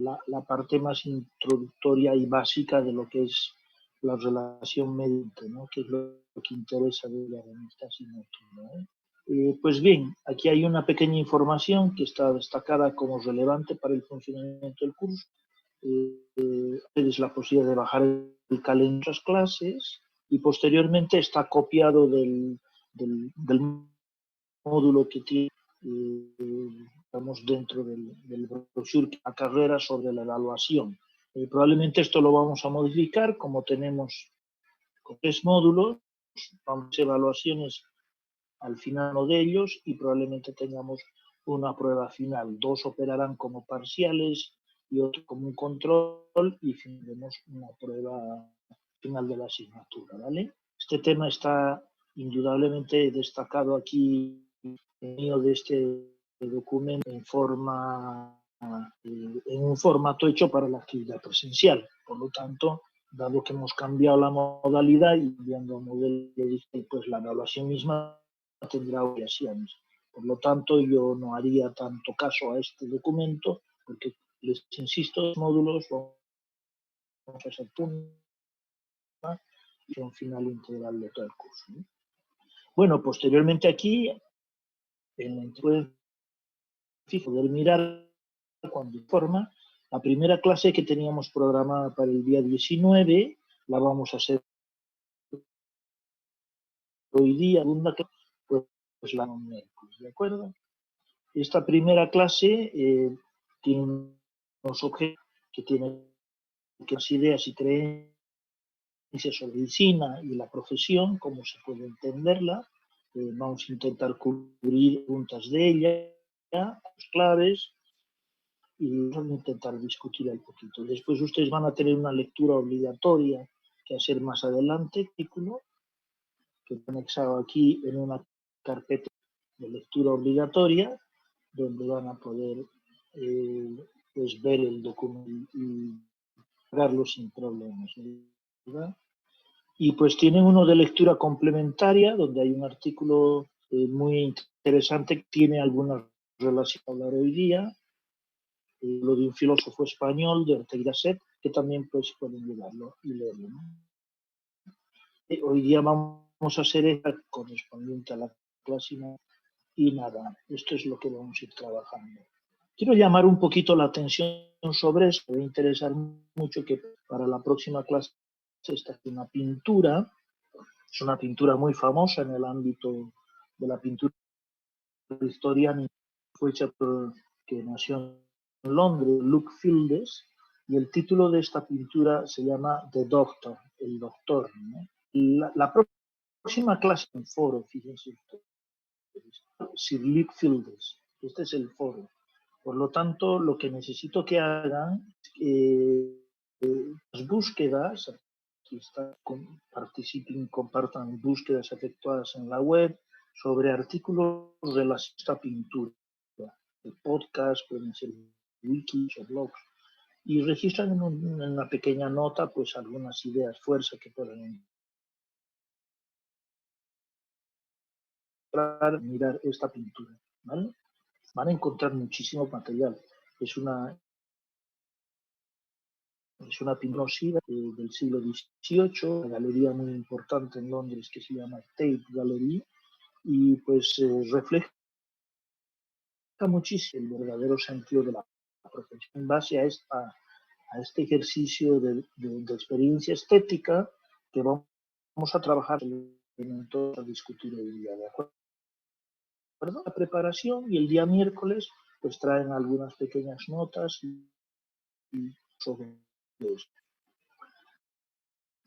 la parte más introductoria y básica de lo que es la relación médica, ¿no? Que es lo que interesa de esta asignatura. Pues bien, aquí hay una pequeña información que está destacada como relevante para el funcionamiento del curso. Es la posibilidad de bajar el calendario de las clases y posteriormente está copiado del módulo que tiene, estamos dentro del brochure, la carrera sobre la evaluación. Probablemente esto lo vamos a modificar, como tenemos 3 módulos, vamos a hacer evaluaciones al final uno de ellos y probablemente tengamos una prueba final. 2 operarán como parciales y otro como un control y tendremos una prueba final de la asignatura, ¿vale? Este tema está indudablemente destacado aquí en medio de este documento en un formato hecho para la actividad presencial. Por lo tanto, dado que hemos cambiado la modalidad y enviando a modelo digital, pues la evaluación misma tendrá variaciones. Por lo tanto, yo no haría tanto caso a este documento, porque les insisto, los módulos vamos a hacer puntos y son final integral de todo el curso, ¿no? Bueno, posteriormente aquí, en la introducción, poder mirar cuando informa, la primera clase que teníamos programada para el día 19, la vamos a hacer hoy día, segunda clase, pues la miércoles, ¿de acuerdo? Esta primera clase tiene unos objetos que tienen unas ideas y creencias sobre medicina y la profesión, cómo se puede entenderla. Vamos a intentar cubrir preguntas de ella, las claves, y vamos a intentar discutir un poquito. Después ustedes van a tener una lectura obligatoria que hacer más adelante, artículo, que he anexado aquí en una carpeta de lectura obligatoria, donde van a poder pues ver el documento y cargarlo sin problemas, ¿verdad? Y pues tienen uno de lectura complementaria, donde hay un artículo muy interesante que tiene algunas relaciones a hablar hoy día, lo de un filósofo español, de Ortega y Gasset, que también pues pueden llevarlo y leerlo, ¿no? Hoy día vamos a hacer esta correspondiente a la clase y nada, esto es lo que vamos a ir trabajando. Quiero llamar un poquito la atención sobre esto, me va a interesar mucho que para la próxima clase esta es una pintura, es una pintura muy famosa en el ámbito de la pintura victoriana, fue hecha por que nació en Londres, Luke Fildes, y el título de esta pintura se llama The Doctor, el doctor, ¿no? La próxima clase en foro, fíjense, Sir Luke Fildes, este es el foro. Por lo tanto, lo que necesito que hagan las búsquedas, aquí está, participen, compartan búsquedas efectuadas en la web sobre artículos relacionados a esta pintura, el podcast, pueden ser wikis o blogs, y registran en una pequeña nota pues algunas ideas, fuerza que puedan entrar, mirar esta pintura, ¿vale? Van a encontrar muchísimo material. Es una pintura del siglo XVIII, una galería muy importante en Londres que se llama Tate Gallery, y pues refleja muchísimo el verdadero sentido de la profesión en base a este ejercicio de experiencia estética que vamos a trabajar a discutir hoy día, ¿de acuerdo? La preparación, y el día miércoles pues traen algunas pequeñas notas y sobre esto.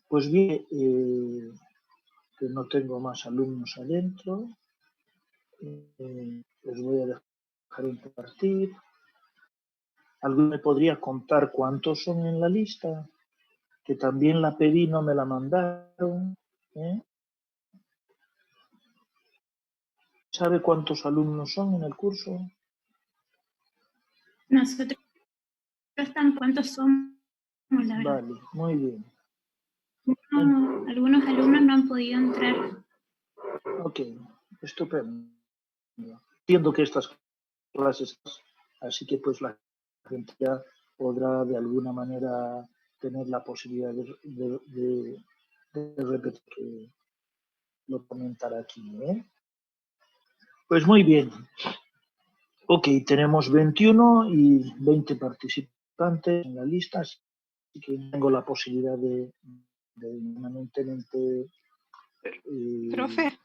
Pues bien, que no tengo más alumnos adentro, les voy a dejar compartir. ¿Alguien me podría contar cuántos son en la lista? Que también la pedí, no me la mandaron. ¿Sabe cuántos alumnos son en el curso? Nosotros están cuántos somos, la verdad. Vale, muy bien. No, algunos alumnos no han podido entrar. Ok, estupendo. Entiendo que estas clases, así que pues la gente ya podrá de alguna manera tener la posibilidad de repetir, que lo comentará aquí, ¿eh? Pues muy bien. Ok, tenemos 21 y 20 participantes en la lista, así que tengo la posibilidad de permanentemente... Profe, sí.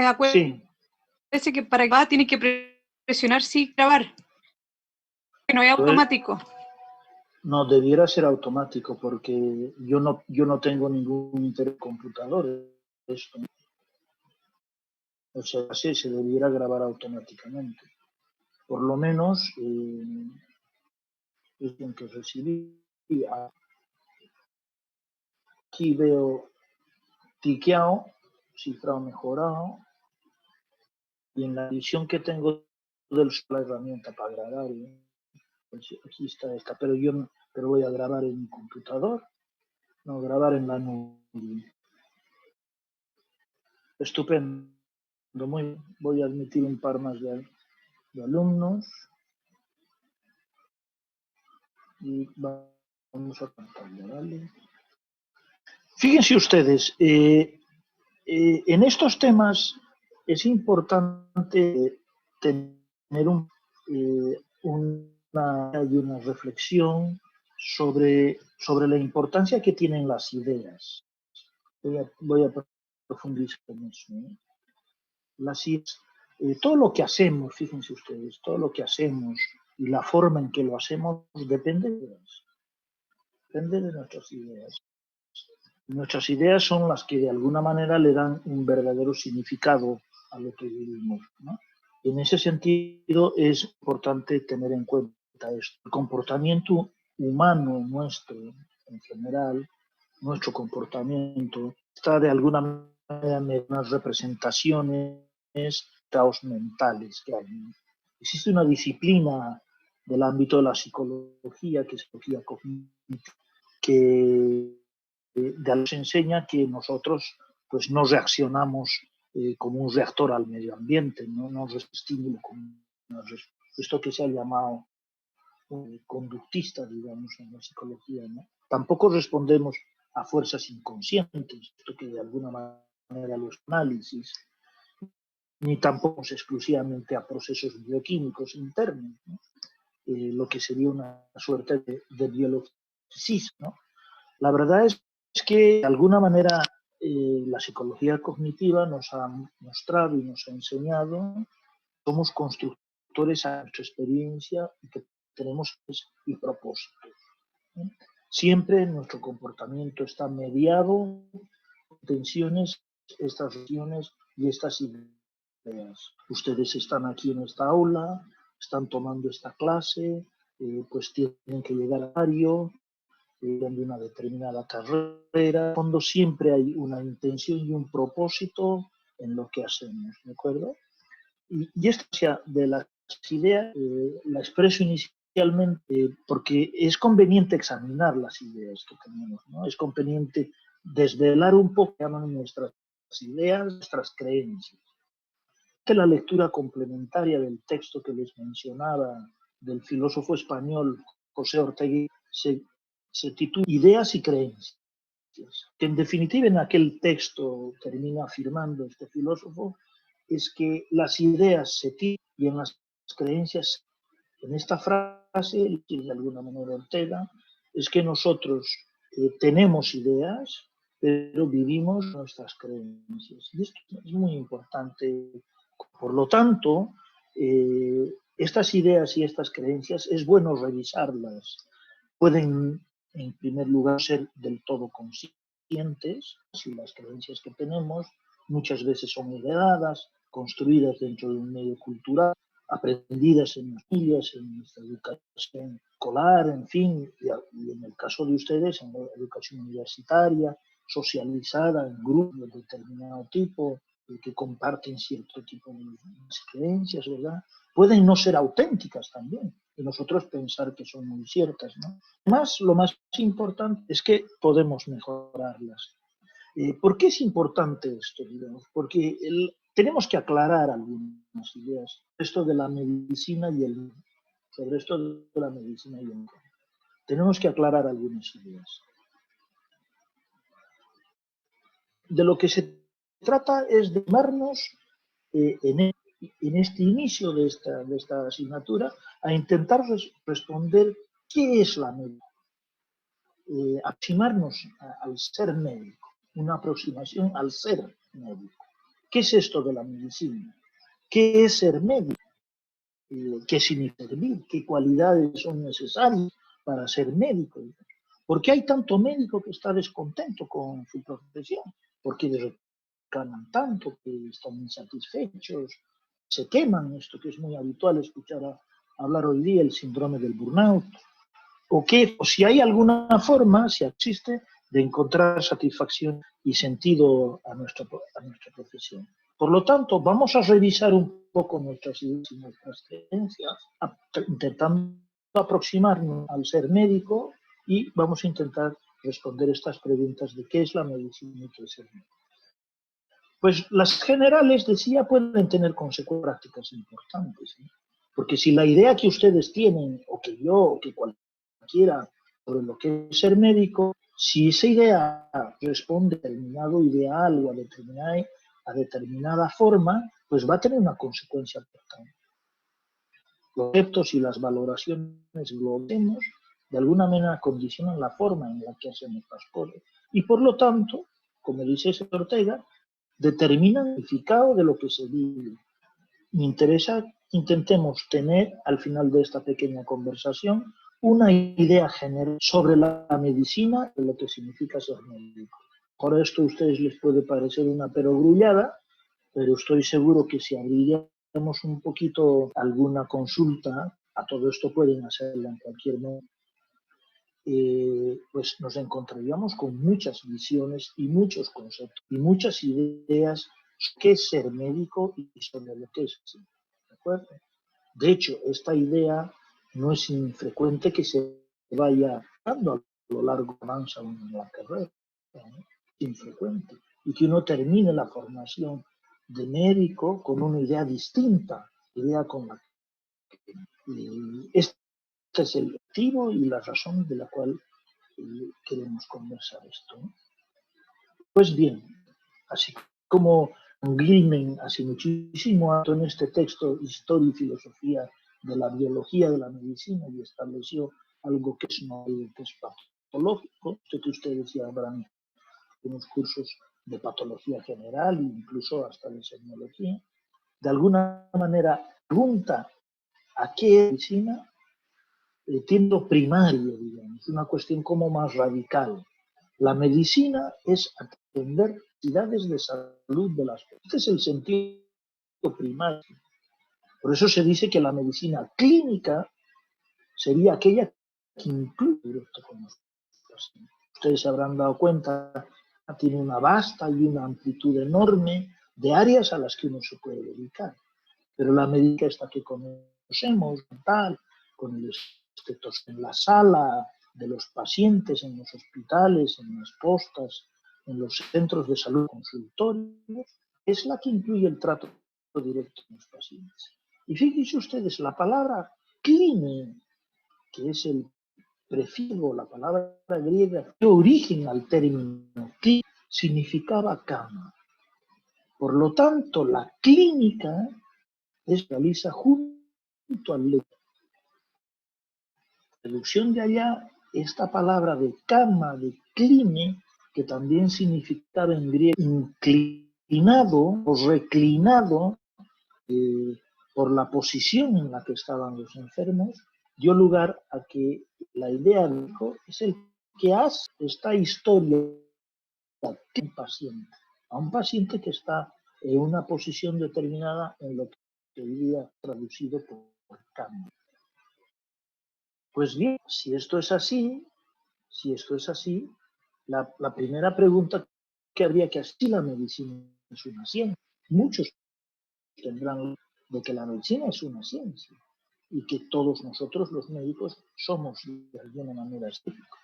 acuérdese que para grabar tiene que presionar sí grabar, que no es automático. No, debiera ser automático porque yo no tengo ningún interés computador. Esto. O sea, sí, se debiera grabar automáticamente. Por lo menos es bien que recibí. Aquí veo tiqueado, cifrado mejorado, y en la edición que tengo de la herramienta para grabar, pues aquí está esta, pero voy a grabar en mi computador, no grabar en la nube. Estupendo. Voy a admitir un par más de alumnos y vamos a pantalla, ¿vale? Fíjense ustedes, en estos temas es importante tener una reflexión sobre la importancia que tienen las ideas. Voy a profundizar en eso, ¿eh? Todo lo que hacemos, fíjense ustedes, todo lo que hacemos y la forma en que lo hacemos depende de nuestras ideas. Nuestras ideas son las que de alguna manera le dan un verdadero significado a lo que vivimos, ¿no? En ese sentido es importante tener en cuenta esto. El comportamiento humano nuestro, en general, nuestro comportamiento, está de alguna manera en unas representaciones, estados mentales que hay. Existe una disciplina del ámbito de la psicología, que es psicología cognitiva, que nos enseña que nosotros pues no reaccionamos como un reactor al medio ambiente, no nos estímulo como esto que se ha llamado conductista, digamos, en la psicología, ¿no? Tampoco respondemos a fuerzas inconscientes, esto que de alguna manera los análisis, ni tampoco exclusivamente a procesos bioquímicos internos, ¿no? Lo que sería una suerte de biologicismo, ¿no? La verdad es que de alguna manera la psicología cognitiva nos ha mostrado y nos ha enseñado que somos constructores a nuestra experiencia y que tenemos y propósitos, ¿eh? Siempre nuestro comportamiento está mediado por tensiones, estas regiones y estas ideas. Ustedes están aquí en esta aula, están tomando esta clase, pues tienen que llegar a horario, de una determinada carrera. En fondo siempre hay una intención y un propósito en lo que hacemos, ¿de acuerdo? Y esto de las ideas, la expreso inicialmente porque es conveniente examinar las ideas que tenemos, ¿no? Es conveniente desvelar un poco nuestras ideas, nuestras creencias. Que la lectura complementaria del texto que les mencionaba del filósofo español José Ortega se titula Ideas y creencias, que en definitiva en aquel texto termina afirmando este filósofo es que las ideas se tienen y en las creencias, en esta frase, de alguna manera Ortega, es que nosotros tenemos ideas, pero vivimos nuestras creencias. Y esto es muy importante. Por lo tanto, estas ideas y estas creencias es bueno revisarlas. Pueden, en primer lugar, ser del todo conscientes, si las creencias que tenemos muchas veces son heredadas, construidas dentro de un medio cultural, aprendidas en las familias, en nuestra educación escolar, en fin, y en el caso de ustedes, en la educación universitaria, socializada en grupos de determinado tipo, que comparten cierto tipo de creencias, ¿verdad? Pueden no ser auténticas también, y nosotros pensar que son muy ciertas, ¿no? Además, lo más importante es que podemos mejorarlas. ¿Por qué es importante esto, digamos? Porque tenemos que aclarar algunas ideas. Esto de la medicina y el sobre esto de la medicina iónica. Tenemos que aclarar algunas ideas. De lo que se trata es de llamarnos en este inicio de esta asignatura a intentar responder qué es la medicina. Aproximarnos al ser médico, una aproximación al ser médico. ¿Qué es esto de la medicina? ¿Qué es ser médico? ¿Qué significa servir? ¿Qué cualidades son necesarias para ser médico? ¿Por qué hay tanto médico que está descontento con su profesión? ¿Por qué reclaman tanto, que están insatisfechos, se queman? Esto que es muy habitual escuchar hablar hoy día, el síndrome del burnout. O si hay alguna forma, si existe, de encontrar satisfacción y sentido a nuestra profesión. Por lo tanto, vamos a revisar un poco nuestras ideas y nuestras creencias, intentando aproximarnos al ser médico, y vamos a intentar responder estas preguntas de qué es la medicina y qué es el médico. Pues las generales, decía, pueden tener consecuencias prácticas importantes, ¿sí? Porque si la idea que ustedes tienen, o que yo, o que cualquiera, sobre lo que es ser médico, si esa idea responde a determinado ideal o a determinada forma, pues va a tener una consecuencia importante. Los conceptos y las valoraciones globales de alguna manera condicionan la forma en la que hacemos las cosas. Y por lo tanto, como dice Ortega, determinan el significado de lo que se vive. Me interesa que intentemos tener, al final de esta pequeña conversación, una idea general sobre la medicina y lo que significa ser médico. Por esto a ustedes les puede parecer una perogrullada, pero estoy seguro que si abriéramos un poquito alguna consulta, a todo esto pueden hacerla en cualquier momento, pues nos encontraríamos con muchas visiones y muchos conceptos y muchas ideas sobre qué es ser médico y sobre lo que es. ¿De acuerdo? De hecho, esta idea no es infrecuente que se vaya dando a lo largo de la carrera, ¿no? Es infrecuente. Y que uno termine la formación de médico con una idea distinta, idea con la que este es el motivo y la razón de la cual queremos conversar esto, ¿no? Pues bien, así como Gilman hace muchísimo acto en este texto, Historia y Filosofía de la Biología de la Medicina, y estableció algo que es patológico, esto que ustedes ya habrán unos cursos de patología general e incluso hasta de semiología, de alguna manera pregunta a qué es medicina, tiene lo primario, digamos, una cuestión como más radical. La medicina es atender necesidades de salud de las personas. Este es el sentido primario. Por eso se dice que la medicina clínica sería aquella que incluye directo con los pacientes. Ustedes se habrán dado cuenta, tiene una vasta y una amplitud enorme de áreas a las que uno se puede dedicar. Pero la medicina esta que conocemos, tal, con el en la sala de los pacientes, en los hospitales, en las postas, en los centros de salud, consultorios, es la que incluye el trato directo con los pacientes. Y fíjense ustedes, la palabra cline, que es el prefijo, la palabra griega, que origen al término cline, significaba cama. Por lo tanto, la clínica se realiza junto al lecho. Reducción de allá, esta palabra de cama, de cline, que también significaba en griego inclinado o reclinado por la posición en la que estaban los enfermos, dio lugar a que la idea de médico es el que hace esta historia a un paciente que está en una posición determinada en lo que sería traducido por cama. Pues bien, si esto es así, la primera pregunta que habría que hacer, si la medicina es una ciencia. Muchos tendrán de que la medicina es una ciencia y que todos nosotros los médicos somos de alguna manera científicos.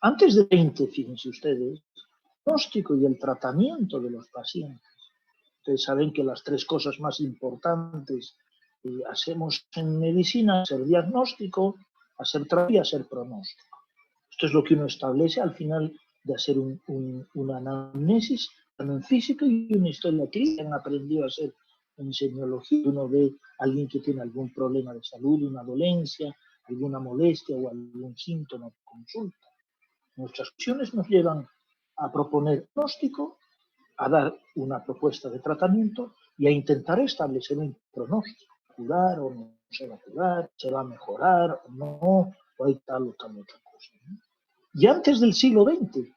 Antes de 20, fíjense ustedes, el diagnóstico y el tratamiento de los pacientes. Ustedes saben que las tres cosas más importantes hacemos en medicina hacer diagnóstico, hacer terapia, hacer pronóstico. Esto es lo que uno establece al final de hacer una anamnesis, en física y una historia clínica. Han aprendido a hacer en semiología. Uno ve a alguien que tiene algún problema de salud, una dolencia, alguna molestia o algún síntoma, consulta. Nuestras acciones nos llevan a proponer diagnóstico, a dar una propuesta de tratamiento y a intentar establecer un pronóstico. ¿Curar o no se va a curar? ¿Se va a mejorar o no? O hay tal o tal otra cosa, ¿no? Y antes del siglo XX,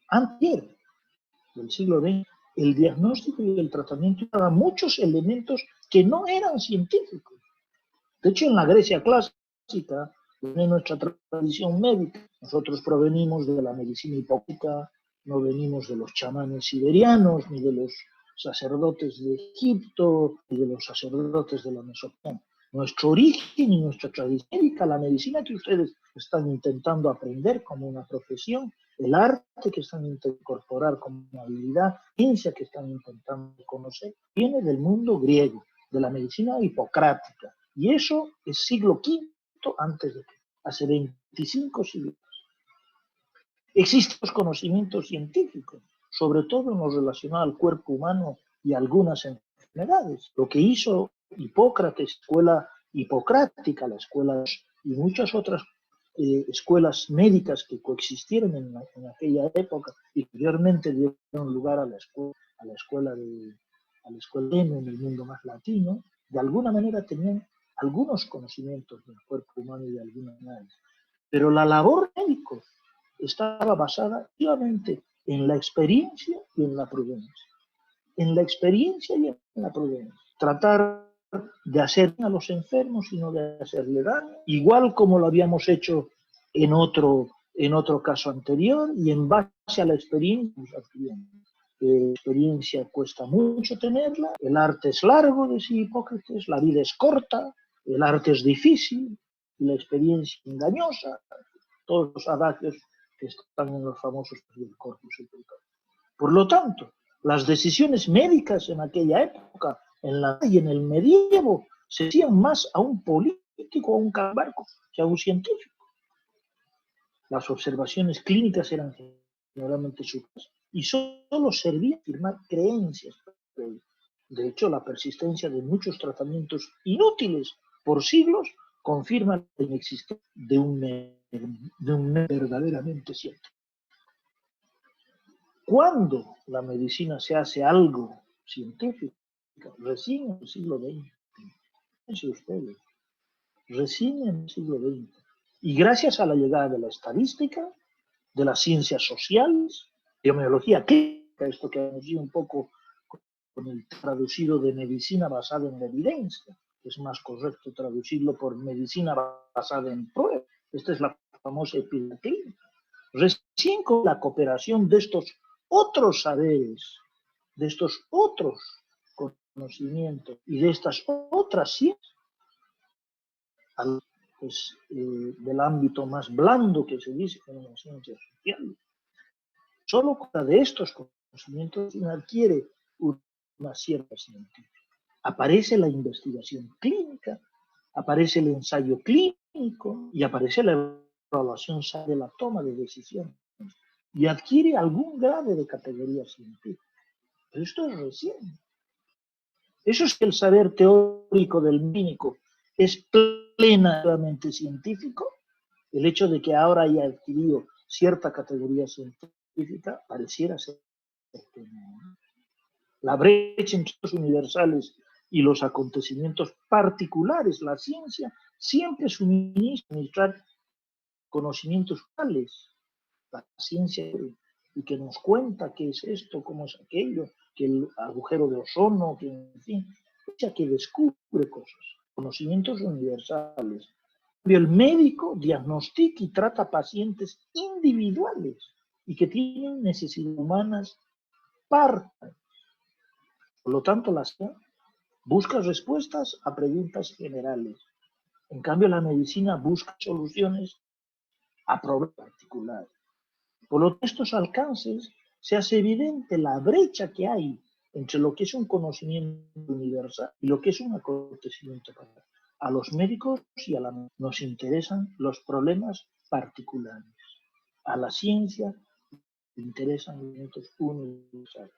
antes del siglo XX, el diagnóstico y el tratamiento daban muchos elementos que no eran científicos. De hecho, en la Grecia clásica, en nuestra tradición médica, nosotros provenimos de la medicina hipocrática, no venimos de los chamanes siberianos, ni de los sacerdotes de Egipto, ni de los sacerdotes de la Mesopotamia. Nuestro origen y nuestra tradición médica, la medicina que ustedes están intentando aprender como una profesión, el arte que están intentando incorporar como una habilidad, la ciencia que están intentando conocer, viene del mundo griego, de la medicina hipocrática. Y eso es siglo V antes de Cristo, hace 25 siglos. Existen los conocimientos científicos, sobre todo en lo relacionado al cuerpo humano y algunas enfermedades. Lo que hizo Hipócrates, escuela hipocrática, la escuela y muchas otras escuelas médicas que coexistieron en aquella época y posteriormente dieron lugar a la escuela en el mundo más latino, de alguna manera tenían algunos conocimientos del cuerpo humano y de algunas enfermedades. Pero la labor de médicos estaba basada activamente en la experiencia y en la prudencia. En la experiencia y en la prudencia. Tratar de hacer a los enfermos y no de hacerle daño, igual como lo habíamos hecho en otro caso anterior, y en base a la experiencia. La experiencia cuesta mucho tenerla, el arte es largo, decía Hipócrates, la vida es corta, el arte es difícil, y la experiencia engañosa, todos los adagios que están en los famosos del Corpus Sepulcral. Por lo tanto, las decisiones médicas en aquella época, en la y en el medievo, se hacían más a un político, a un cabarco, que a un científico. Las observaciones clínicas eran generalmente sutas y solo servían a afirmar creencias. De hecho, la persistencia de muchos tratamientos inútiles por siglos confirma la inexistencia de un verdaderamente científico. Cuando la medicina se hace algo científico, recién en el siglo XX, fíjense ustedes, recién en el siglo XX, y gracias a la llegada de la estadística, de las ciencias sociales, epidemiología clínica, esto que hemos dicho un poco con el traducido de medicina basada en la evidencia, es más correcto traducirlo por medicina basada en pruebas. Esta es la famosa epidemiología clínica. Recién con la cooperación de estos otros saberes, de estos otros conocimientos y de estas otras ciencias, pues, del ámbito más blando que se dice como la ciencia social, solo de estos conocimientos se adquiere una cierta científica. Aparece la investigación clínica, aparece el ensayo clínico y aparece la evaluación de la toma de decisiones y adquiere algún grado de categoría científica. Pero esto es recién. Eso es que el saber teórico del médico es plenamente científico. El hecho de que ahora haya adquirido cierta categoría científica pareciera ser que no. La brecha entre los universales y los acontecimientos particulares, la ciencia siempre suministra conocimientos tales, la ciencia y que nos cuenta qué es esto, cómo es aquello, que el agujero de ozono, que en fin, que descubre cosas, conocimientos universales. El médico diagnostica y trata pacientes individuales y que tienen necesidades humanas partas. Por lo tanto, la ciencia busca respuestas a preguntas generales. En cambio, la medicina busca soluciones a problemas particulares. Por lo que estos alcances se hace evidente la brecha que hay entre lo que es un conocimiento universal y lo que es un acontecimiento para a los médicos y a la nos interesan los problemas particulares. A la ciencia le interesan los elementos universales.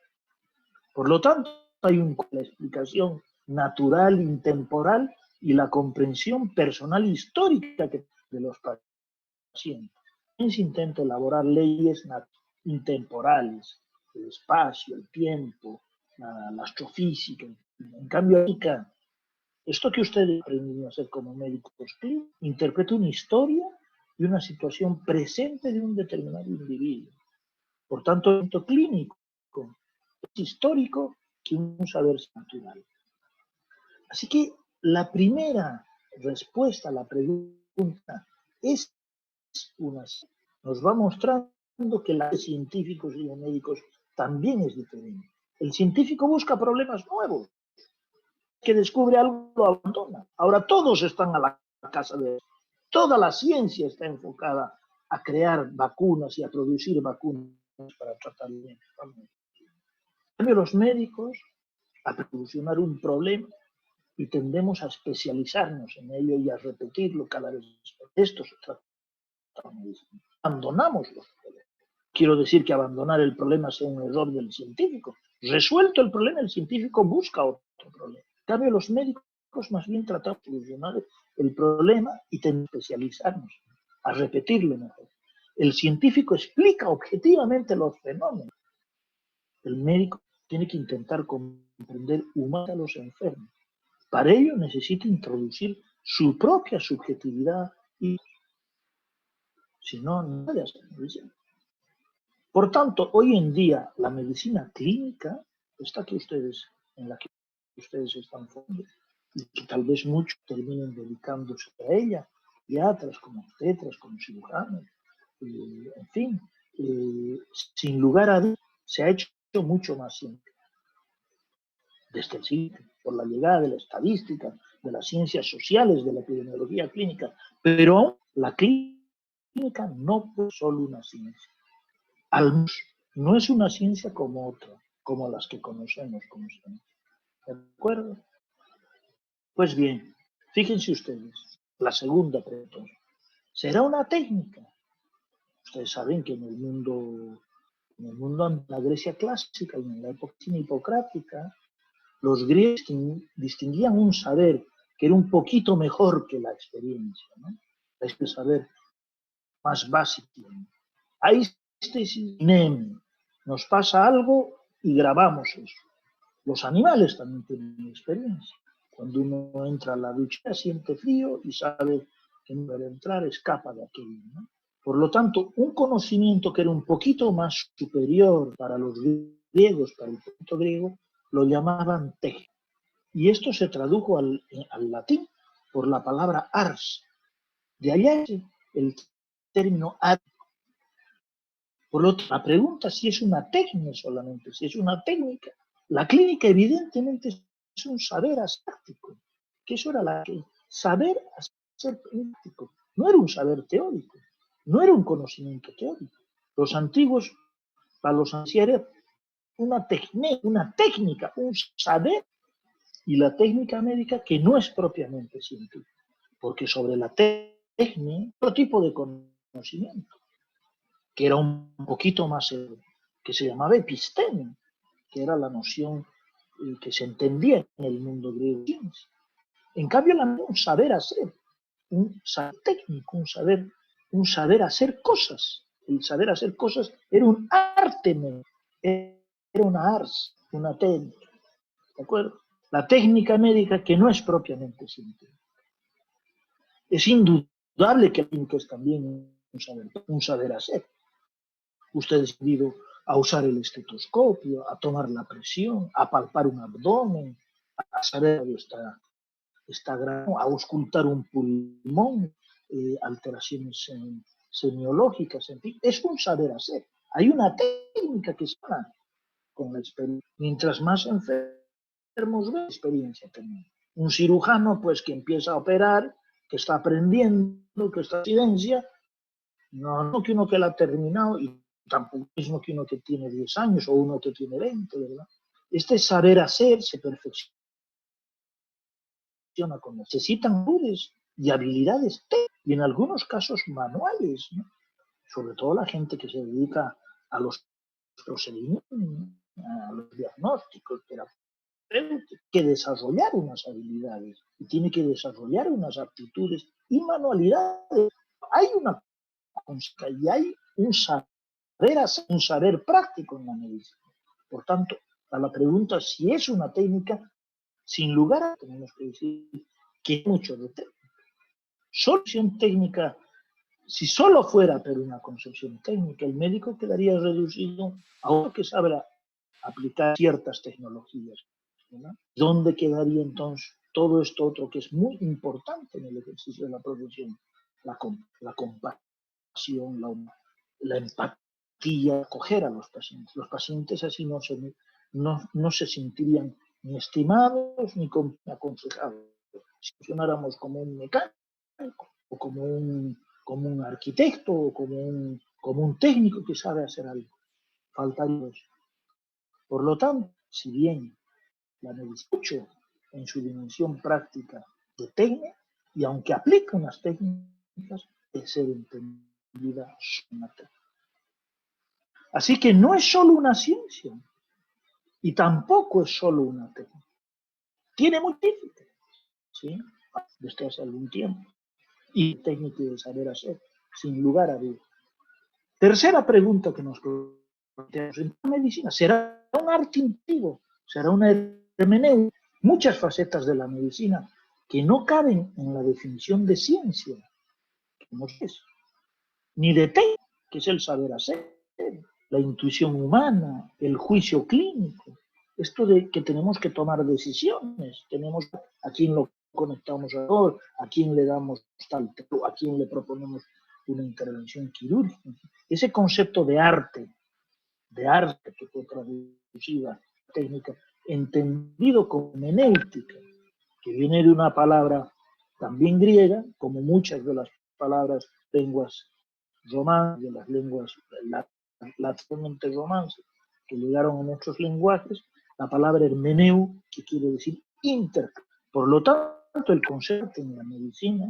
Por lo tanto, hay la explicación natural, intemporal y la comprensión personal histórica de los pacientes. Se intenta elaborar leyes intemporales, el espacio, el tiempo, la astrofísica. En cambio, esto que ustedes aprenden a hacer como médicos clínicos, interpreta una historia y una situación presente de un determinado individuo. Por tanto, el clínico es histórico que un saber natural. Así que la primera respuesta a la pregunta es una. Nos va mostrando que la de científicos y de médicos también es diferente. El científico busca problemas nuevos. Que descubre algo lo abandona. Ahora todos están a la casa de él. Toda la ciencia está enfocada a crear vacunas y a producir vacunas para tratar el enfermedad. En cambio, los médicos a solucionar un problema y tendemos a especializarnos en ello y a repetirlo cada vez más. Esto se trata de medicina. Abandonamos los problemas. Quiero decir que abandonar el problema sea un error del científico. Resuelto el problema, el científico busca otro problema. En cambio, los médicos más bien tratamos de solucionar el problema y tenemos que especializarnos, a repetirlo mejor. El científico explica objetivamente los fenómenos. El médico tiene que intentar comprender humanamente a los enfermos. Para ello necesita introducir su propia subjetividad y si no, no puede hacer medicina. Por tanto, hoy en día la medicina clínica está que ustedes, en la que ustedes están formando y que tal vez muchos terminen dedicándose a ella, pediatras, como obstetras, como cirujanos, en fin, sin lugar a dudas, se ha hecho mucho más simple. Desde el siglo, por la llegada de la estadística, de las ciencias sociales, de la epidemiología clínica, pero la clínica no es solo una ciencia. No es una ciencia como otra, como las que conocemos como ciencia. ¿De acuerdo? Pues bien, fíjense ustedes, la segunda pregunta. ¿Será una técnica? Ustedes saben que en el mundo de la Grecia clásica y en la época hipocrática, los griegos distinguían un saber que era un poquito mejor que la experiencia, ¿no? Es el saber más básico. Ahí nos pasa algo y grabamos eso. Los animales también tienen experiencia. Cuando uno entra a la ducha siente frío y sabe que no debe entrar, escapa de aquello, ¿no? Por lo tanto, un conocimiento que era un poquito más superior para los griegos, para el punto griego, lo llamaban técnica. Y esto se tradujo al latín por la palabra ars. De allá el término ars. Por lo tanto, la pregunta si es una técnica solamente, si es una técnica. La clínica evidentemente es un saber práctico, que eso era saber hacer práctico. No era un saber teórico, no era un conocimiento teórico. Los antiguos, para los ancianos, era una técnica, un saber, y la técnica médica que no es propiamente científica, porque sobre la técnica, otro tipo de conocimiento, que era un poquito más, que se llamaba episteme, que era la noción que se entendía en el mundo griego. En cambio, un saber hacer, un saber técnico, un saber hacer cosas. El saber hacer cosas era un arte, era una ars, una técnica. ¿De acuerdo? La técnica médica que no es propiamente científica. Es indudable que el técnico es también un saber hacer. Ustedes han ido a usar el estetoscopio, a tomar la presión, a palpar un abdomen, a saber dónde está grano, a auscultar un pulmón, alteraciones semiológicas, en fin, es un saber hacer. Hay una técnica que se da con la experiencia. Mientras más enfermos ve, experiencia también. Un cirujano, pues, que empieza a operar, que está aprendiendo, que está en residencia, no que uno que la ha terminado y tampoco mismo que uno que tiene 10 años o uno que tiene 20, ¿verdad? Este saber hacer se perfecciona con necesitan habilidades y habilidades técnicas, y en algunos casos manuales, ¿no? Sobre todo la gente que se dedica a los procedimientos, a los diagnósticos, que desarrollar unas habilidades y tiene que desarrollar unas aptitudes y manualidades. Hay una música y hay un saber práctico en la medicina. Por tanto, a la pregunta si es una técnica, sin lugar a tenemos que decir que hay mucho de técnica. Solución técnica, si solo fuera por una concepción técnica, el médico quedaría reducido a uno que sabe aplicar ciertas tecnologías, ¿verdad? ¿Dónde quedaría entonces todo esto otro que es muy importante en el ejercicio de la profesión? La compasión, la empatía, acoger a los pacientes. Los pacientes así no se sentirían ni estimados ni aconsejados. Si funcionáramos como un mecánico o como un arquitecto o como un técnico que sabe hacer algo. Faltaría eso. Por lo tanto, si bien la medicina mucho en su dimensión práctica de técnica, y aunque aplica unas técnicas, debe ser entendida una técnica. Así que no es solo una ciencia y tampoco es solo una técnica. Tiene multiplicidad, ¿sí? Desde hace algún tiempo. Y técnica de saber hacer, sin lugar a dudas. Tercera pregunta que nos planteamos en la medicina: ¿será un arte intuitivo? ¿Será una hermenéutica? Muchas facetas de la medicina que no caben en la definición de ciencia, que no es, ni de técnica, que es el saber hacer, la intuición humana, el juicio clínico, esto de que tenemos que tomar decisiones, tenemos a quién lo conectamos a quién le damos tal, a quién le proponemos una intervención quirúrgica. Ese concepto de arte que fue traducida técnica, entendido como hermenéutica, que viene de una palabra también griega, como muchas de las palabras lenguas romanas, de las lenguas latinamente romances, que llegaron a nuestros lenguajes, la palabra hermeneu, que quiere decir intérprete. Por lo tanto, el concepto en la medicina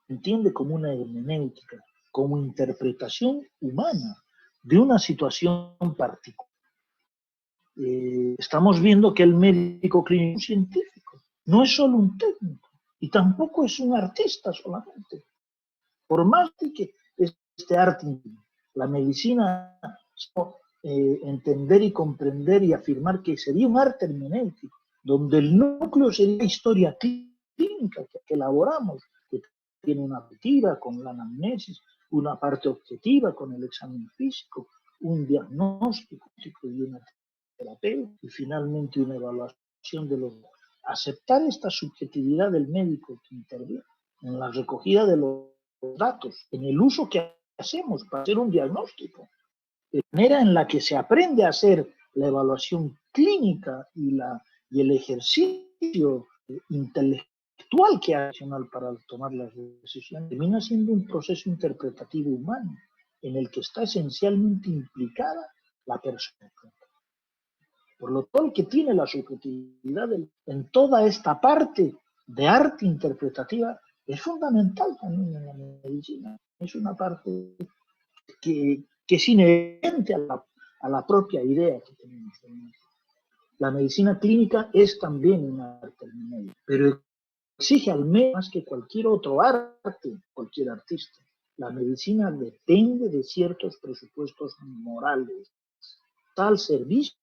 se entiende como una hermenéutica, como interpretación humana de una situación particular. Estamos viendo que el médico clínico es un científico, no es solo un técnico y tampoco es un artista solamente. Por más que este arte, la medicina, entender y comprender y afirmar que sería un arte hermenéutico, donde el núcleo sería la historia clínica que elaboramos, que tiene una objetiva con la anamnesis, una parte objetiva con el examen físico, un diagnóstico y una terapeuta, y finalmente una evaluación de los. Aceptar esta subjetividad del médico que interviene en la recogida de los datos, en el uso que hacemos para hacer un diagnóstico, de manera en la que se aprende a hacer la evaluación clínica y el ejercicio intelectual que hace para tomar las decisiones, termina siendo un proceso interpretativo humano en el que está esencialmente implicada la persona. Por lo tanto, el que tiene la subjetividad en toda esta parte de arte interpretativa es fundamental también en la medicina. Es una parte que es inherente a la propia idea que tenemos. La medicina clínica es también un arte hermenéutico, pero exige al menos más que cualquier otro arte, cualquier artista. La medicina depende de ciertos presupuestos morales, al servicio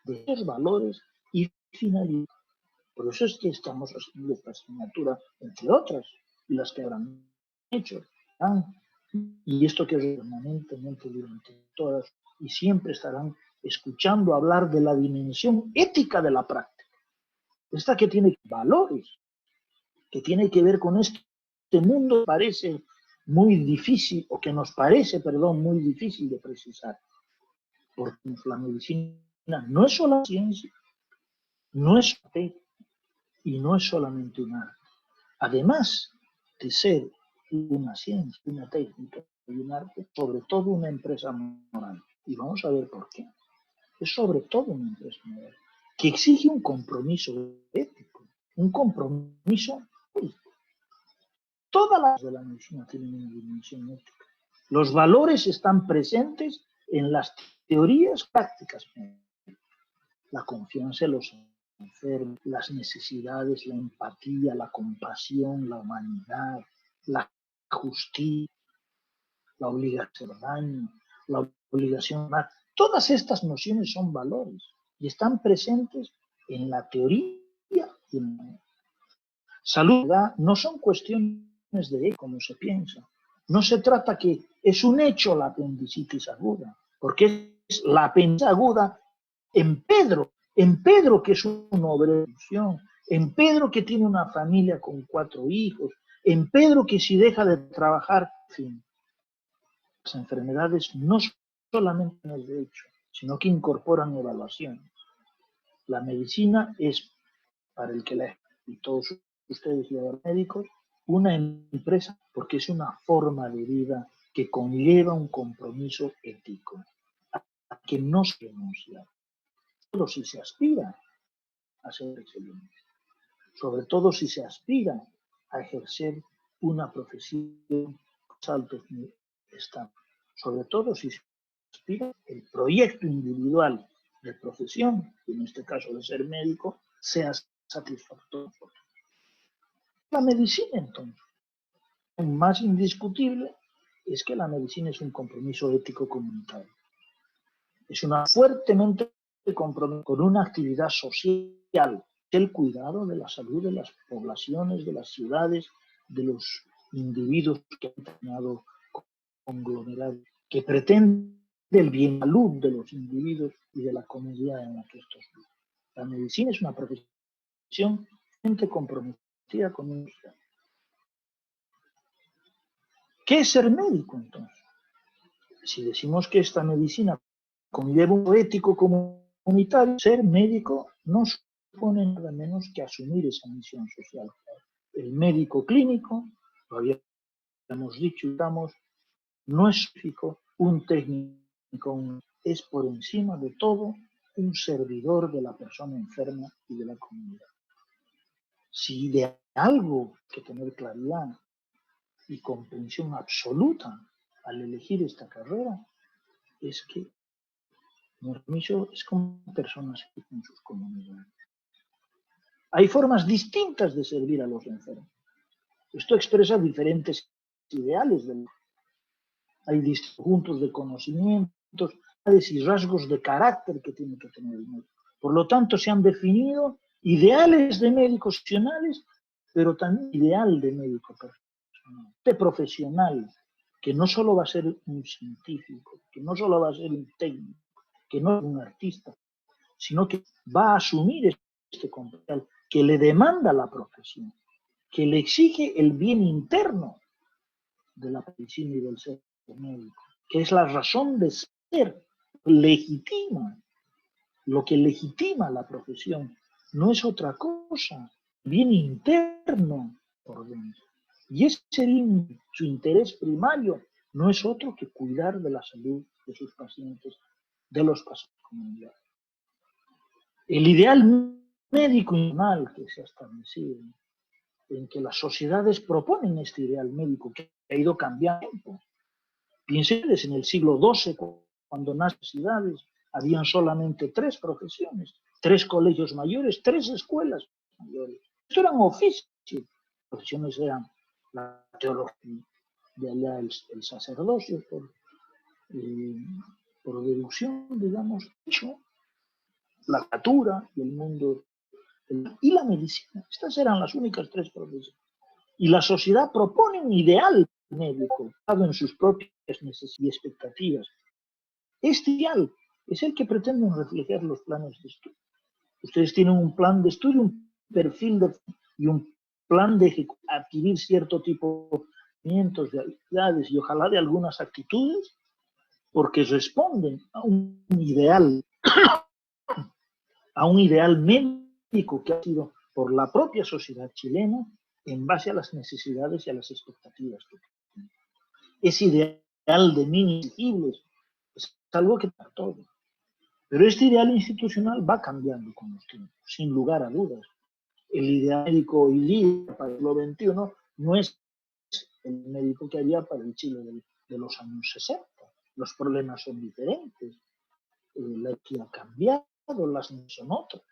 de esos valores y finalidades. Por eso es que estamos haciendo esta asignatura, entre otras, y las que habrán hecho, y esto que es permanentemente durante todas, y siempre estarán escuchando hablar de la dimensión ética de la práctica. Esta que tiene valores, que tiene que ver con este mundo que parece muy difícil, o que nos parece, perdón, muy difícil de precisar. Porque la medicina no es solo ciencia, no es fe y no es solamente un arte. Además de ser una ciencia, una técnica y un arte, sobre todo una empresa moral. Y vamos a ver por qué. es sobre todo una empresa moderna, que exige un compromiso ético, un compromiso ético. Todas las de la medicina tienen una dimensión ética. Los valores están presentes en las teorías prácticas. La confianza en los enfermos, las necesidades, la empatía, la compasión, la humanidad, la justicia, la obligación de daño, la obligación de... Todas estas nociones son valores y están presentes en la teoría y en la salud. No son cuestiones de como se piensa. No se trata que es un hecho la apendicitis aguda, porque es la apendicitis aguda en Pedro que es una obrero, en Pedro que tiene una familia con 4 hijos, en Pedro que si deja de trabajar, en fin. Las enfermedades no solamente es de hecho, sino que incorporan evaluaciones. La medicina es, para el que la y todos ustedes los médicos, una empresa porque es una forma de vida que conlleva un compromiso ético, a que no se renuncia, solo si se aspira a ser excelente, sobre todo si se aspira a ejercer una profesión con altos estándares, sobre todo si se aspira el proyecto individual de profesión, en este caso de ser médico, sea satisfactorio. La medicina, entonces, lo más indiscutible es que la medicina es un compromiso ético comunitario. Es una fuertemente comprometida con una actividad social, el cuidado de la salud de las poblaciones, de las ciudades, de los individuos que han determinado conglomerado, que pretende el bien salud de los individuos y de la comunidad en la que estos viven. La medicina es una profesión comprometida con un social. ¿Qué es ser médico, entonces? Si decimos que esta medicina conlleva un ético comunitario, ser médico no supone nada menos que asumir esa misión social. El médico clínico, lo habíamos dicho, no es un técnico, es por encima de todo un servidor de la persona enferma y de la comunidad. Si de algo hay que tener claridad y comprensión absoluta al elegir esta carrera, es que nuestro compromiso es con personas y con sus comunidades. Hay formas distintas de servir a los enfermos. Esto expresa diferentes ideales. Hay distintos puntos de conocimientos y rasgos de carácter que tiene que tener el médico. Por lo tanto, se han definido ideales de médicos profesionales, pero también ideal de médico personal, de profesional, que no solo va a ser un científico, que no solo va a ser un técnico, que no es un artista, sino que va a asumir este compromiso que le demanda la profesión, que le exige el bien interno de la medicina y del ser médico, que es la razón de ser, legitima. Lo que legitima la profesión no es otra cosa, bien interno por dentro. Y ese bien, su interés primario, no es otro que cuidar de la salud de sus pacientes, de los pacientes comunitarios. El ideal médico normal que se ha establecido, en que las sociedades proponen este ideal médico que ha ido cambiando. Piensen en el siglo XII, cuando nacen las ciudades, habían solamente 3 profesiones, 3 colegios mayores, 3 escuelas mayores. Esto eran oficios. Las profesiones eran la teología, de allá el sacerdocio, por deducción, digamos, la literatura y el mundo y la medicina. Estas eran las únicas 3 profesiones. Y la sociedad propone un ideal médico, basado en sus propias necesidades y expectativas. Este ideal es el que pretenden reflejar los planes de estudio. Ustedes tienen un plan de estudio, un perfil y un plan de adquirir cierto tipo de habilidades y ojalá de algunas actitudes, porque responden a un ideal médico que ha sido por la propia sociedad chilena en base a las necesidades y a las expectativas. Ese ideal de mínimos exigibles es algo que para todo. Pero este ideal institucional va cambiando con los tiempos, sin lugar a dudas. El ideal médico hoy día para el siglo XXI no es el médico que había para el Chile de los años 60. Los problemas son diferentes, la equidad ha cambiado, las necesidades son otras,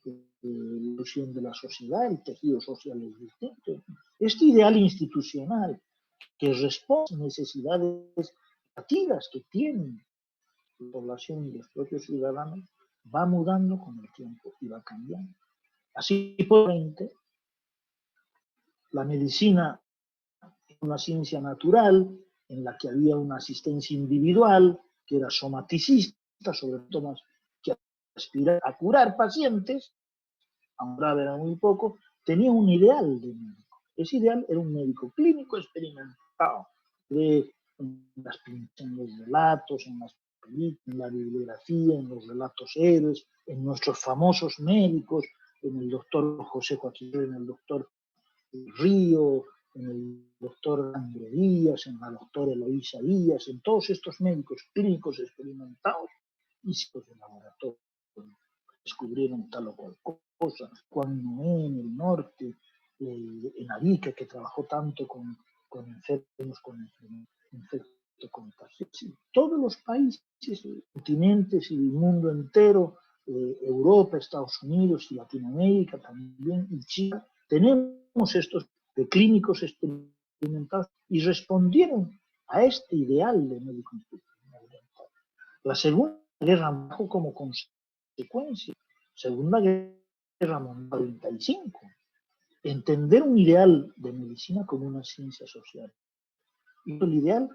la ilusión de la sociedad, el tejido social es distinto. Este ideal institucional que responde a necesidades educativas que tienen la población y los propios ciudadanos va mudando con el tiempo y va cambiando. Así, por ejemplo, la medicina es una ciencia natural en la que había una asistencia individual que era somaticista, sobre todo más que aspirar a curar pacientes, aunque era muy poco, tenía un ideal de médico. Ese ideal era un médico clínico experimentado, en los relatos, en las películas, en la bibliografía, en los relatos héroes, en nuestros famosos médicos, en el doctor José Joaquín, en el doctor Río, en el doctor André Díaz, en la doctora Eloísa Díaz, en todos estos médicos clínicos experimentados y de laboratorio. Descubrieron tal o cual cosa. Juan Noé en el norte, en Arica, que trabajó tanto con enfermos con infecto contagioso. Todos los países, continentes y el mundo entero, Europa, Estados Unidos y Latinoamérica también, y China, tenemos estos clínicos experimentados y respondieron a este ideal de médico institucional. La Segunda Guerra Mundial como consecuencia, Segunda Guerra Mundial 45, entender un ideal de medicina como una ciencia social. Y el ideal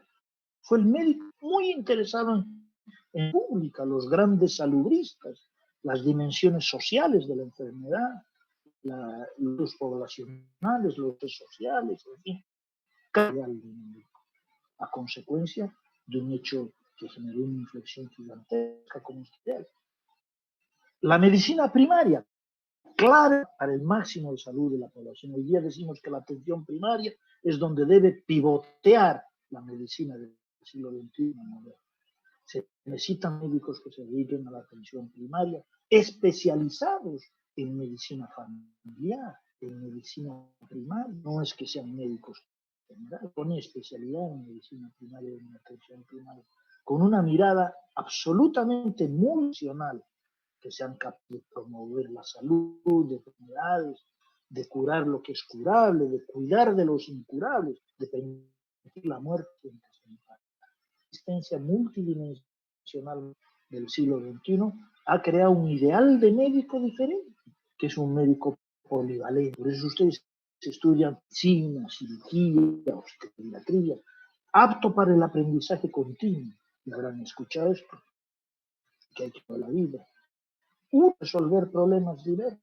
fue el médico muy interesado en pública, los grandes salubristas, las dimensiones sociales de la enfermedad, los poblacionales, los sociales, en fin, cada ideal de médico, a consecuencia de un hecho que generó una inflexión gigantesca como este ideal. La medicina primaria, clave para el máximo de salud de la población. Hoy día decimos que la atención primaria es donde debe pivotear la medicina del siglo XXI. Se necesitan médicos que se dediquen a la atención primaria, especializados en medicina familiar, en medicina primaria. No es que sean médicos generales, con especialidad en medicina primaria y en atención primaria, con una mirada absolutamente funcional, que sean capaces de promover la salud, de enfermedades, de curar lo que es curable, de cuidar de los incurables, de permitir la muerte. La existencia multidimensional del siglo XXI ha creado un ideal de médico diferente, que es un médico polivalente. Por eso ustedes estudian medicina, cirugía, obstetricia, apto para el aprendizaje continuo. Y habrán escuchado esto, que hay que toda la vida. Resolver problemas diversos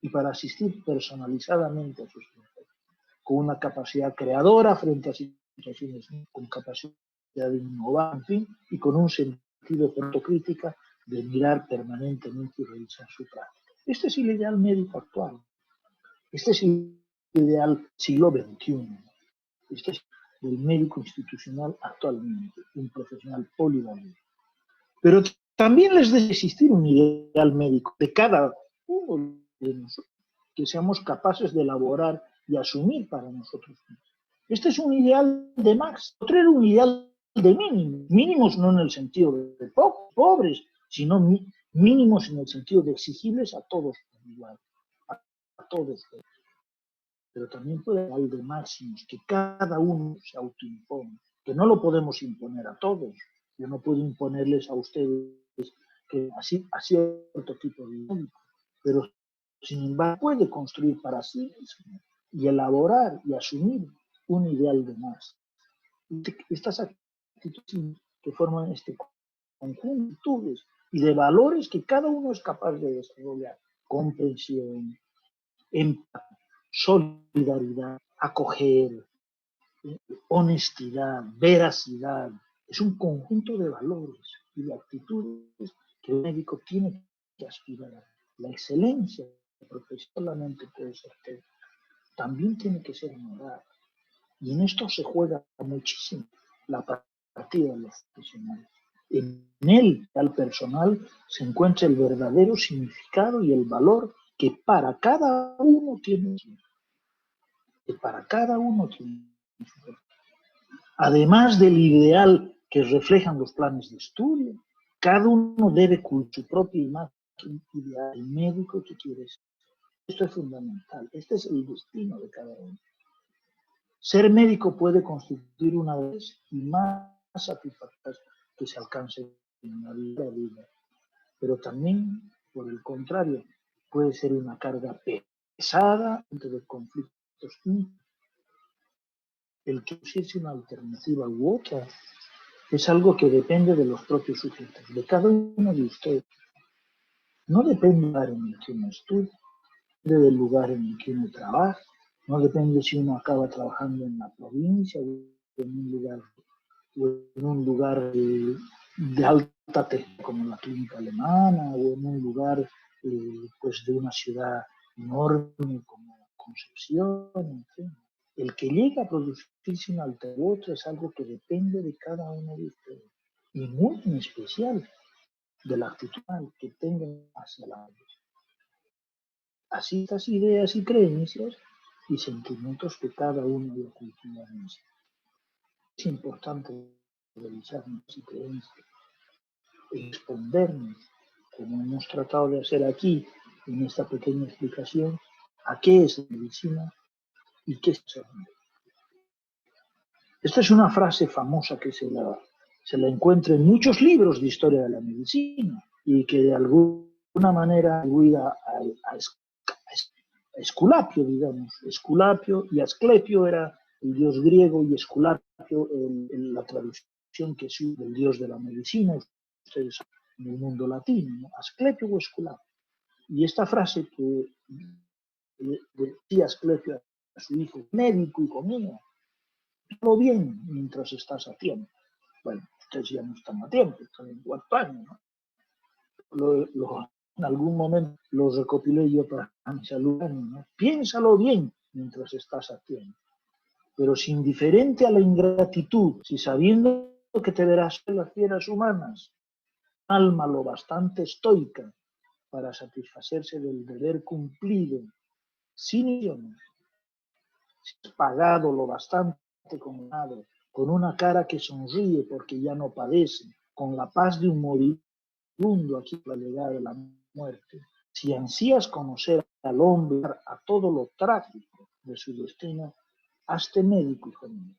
y para asistir personalizadamente a sus pacientes, con una capacidad creadora frente a situaciones, con capacidad de innovar, en fin, y con un sentido de autocrítica, de mirar permanentemente y revisar su práctica. Este es el ideal médico actual. Este es el ideal siglo XXI. Este es el médico institucional actualmente, un profesional polivalente. Pero también les debe existir un ideal médico de cada uno de nosotros, que seamos capaces de elaborar y asumir para nosotros mismos. Este es un ideal de máximo, otro era un ideal de mínimos. Mínimos no en el sentido de pobres, sino mínimos en el sentido de exigibles a todos igual, a todos. Pero también puede haber de máximos que cada uno se autoimpone, que no lo podemos imponer a todos. Yo no puedo imponerles a ustedes que así a cierto tipo de médico, pero sin embargo puede construir para sí mismo y elaborar y asumir un ideal de más. Estas actitudes que forman este conjunto y de valores que cada uno es capaz de desarrollar: comprensión, empatía, solidaridad, acoger, honestidad, veracidad. Es un conjunto de valores y de actitudes que el médico tiene que aspirar. La excelencia profesionalmente puede ser técnica, también tiene que ser moral. Y en esto se juega muchísimo la partida de los profesionales. En él, al personal, se encuentra el verdadero significado y el valor que para cada uno tiene. Que para cada uno tiene. Además del ideal que reflejan los planes de estudio, cada uno debe cumplir su propia imagen ideal, el médico que quiere ser. Esto es fundamental. Este es el destino de cada uno. Ser médico puede constituir una vez y más satisfactorias que se alcance en la vida, pero también, por el contrario, puede ser una carga pesada entre conflictos. El que existe una alternativa u otra es algo que depende de los propios sujetos, de cada uno de ustedes. No depende del lugar en el que uno estudia, depende del lugar en el que uno trabaja, no depende si uno acaba trabajando en la provincia o en un lugar de alta tecnología como la clínica alemana o en un lugar pues de una ciudad enorme como Concepción, en fin. El que llega a producirse una alternativa es algo que depende de cada uno de ustedes y muy en especial de la actitud que tengan hacia la vida. Así estas ideas y creencias y sentimientos que cada uno lo cultiva en sí. Es importante revisar nuestras creencias y respondernos, como hemos tratado de hacer aquí en esta pequeña explicación, a qué es la medicina y qué es ser médico. Esta es una frase famosa que se la encuentra en muchos libros de historia de la medicina y que de alguna manera atribuida a Esculapio, digamos. Esculapio y Asclepio era el dios griego y Esculapio la traducción que es del dios de la medicina, ustedes en el mundo latino, ¿no? Asclepio o Esculapio. Y esta frase que decía Asclepio a su hijo, médico hijo mío, todo bien mientras estás a tiempo. Bueno, ustedes ya no están a tiempo, están en cuarto año, ¿no? En algún momento lo recopilé yo para mi salud, ¿no? Piénsalo bien mientras estás a tiempo, pero si indiferente a la ingratitud, si sabiendo que te verás en las fieras humanas, alma lo bastante estoica para satisfacerse del deber cumplido, sin ilusiones, si has pagado lo bastante condenado, con una cara que sonríe porque ya no padece, con la paz de un moribundo aquí a la llegada de la muerte. Si ansías conocer al hombre, a todo lo trágico de su destino, hazte médico, hijo mío.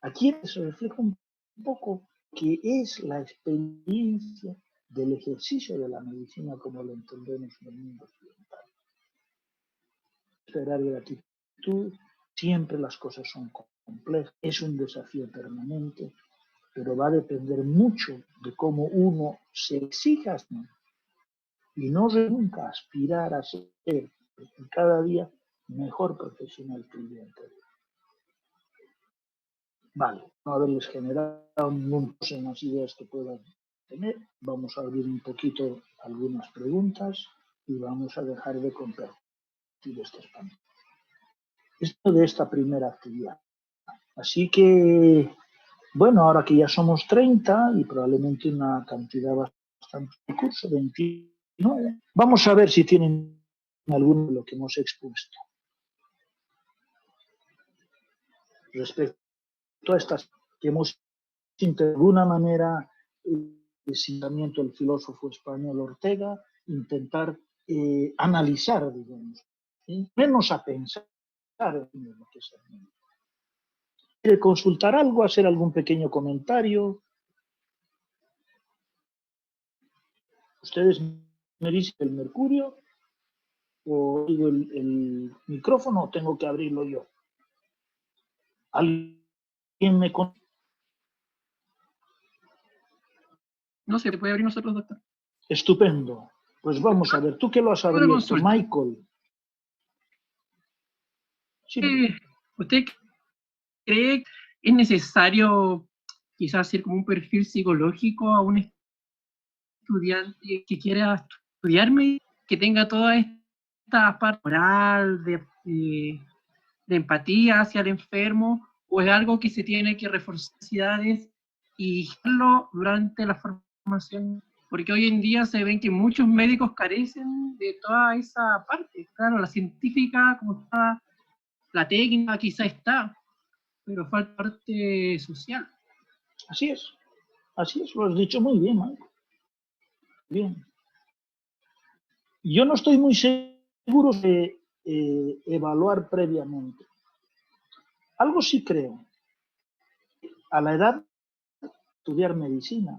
Aquí se refleja un poco que es la experiencia del ejercicio de la medicina como lo entendemos en el mundo occidental. Esperar gratitud, siempre las cosas son complejas, es un desafío permanente, pero va a depender mucho de cómo uno se exija y no nunca aspirar a ser cada día mejor profesional que el día anterior. Vale, no haberles generado ningún en las ideas que puedan tener. Vamos a abrir un poquito algunas preguntas y vamos a dejar de compartir este espacio. Esto de esta primera actividad. Así que, bueno, ahora que ya somos 30 y probablemente una cantidad bastante de curso, 29, vamos a ver si tienen alguno de lo que hemos expuesto. Respecto a estas que hemos de alguna manera el pensamiento del filósofo español Ortega, intentar analizar, digamos, ¿sí? Menos a pensar en lo que es el mundo. ¿Quiere consultar algo, hacer algún pequeño comentario? ¿Ustedes me dicen el mercurio o digo el micrófono o tengo que abrirlo yo? ¿Alguien me contesta? No se puede abrir nosotros, doctor. Estupendo. Pues vamos a ver, ¿tú qué lo has abierto, Michael? Sí. ¿Usted cree que es necesario quizás hacer como un perfil psicológico a un estudiante que quiera estudiarme, que tenga toda esta parte moral, de empatía hacia el enfermo, o es algo que se tiene que reforzar necesidades y hacerlo durante la formación, porque hoy en día se ven que muchos médicos carecen de toda esa parte. Claro, la científica, como está, la técnica quizá está, pero falta parte social. Así es, lo has dicho muy bien, Marco. Bien. Yo no estoy muy seguro de evaluar previamente. Algo sí creo. A la edad de estudiar medicina,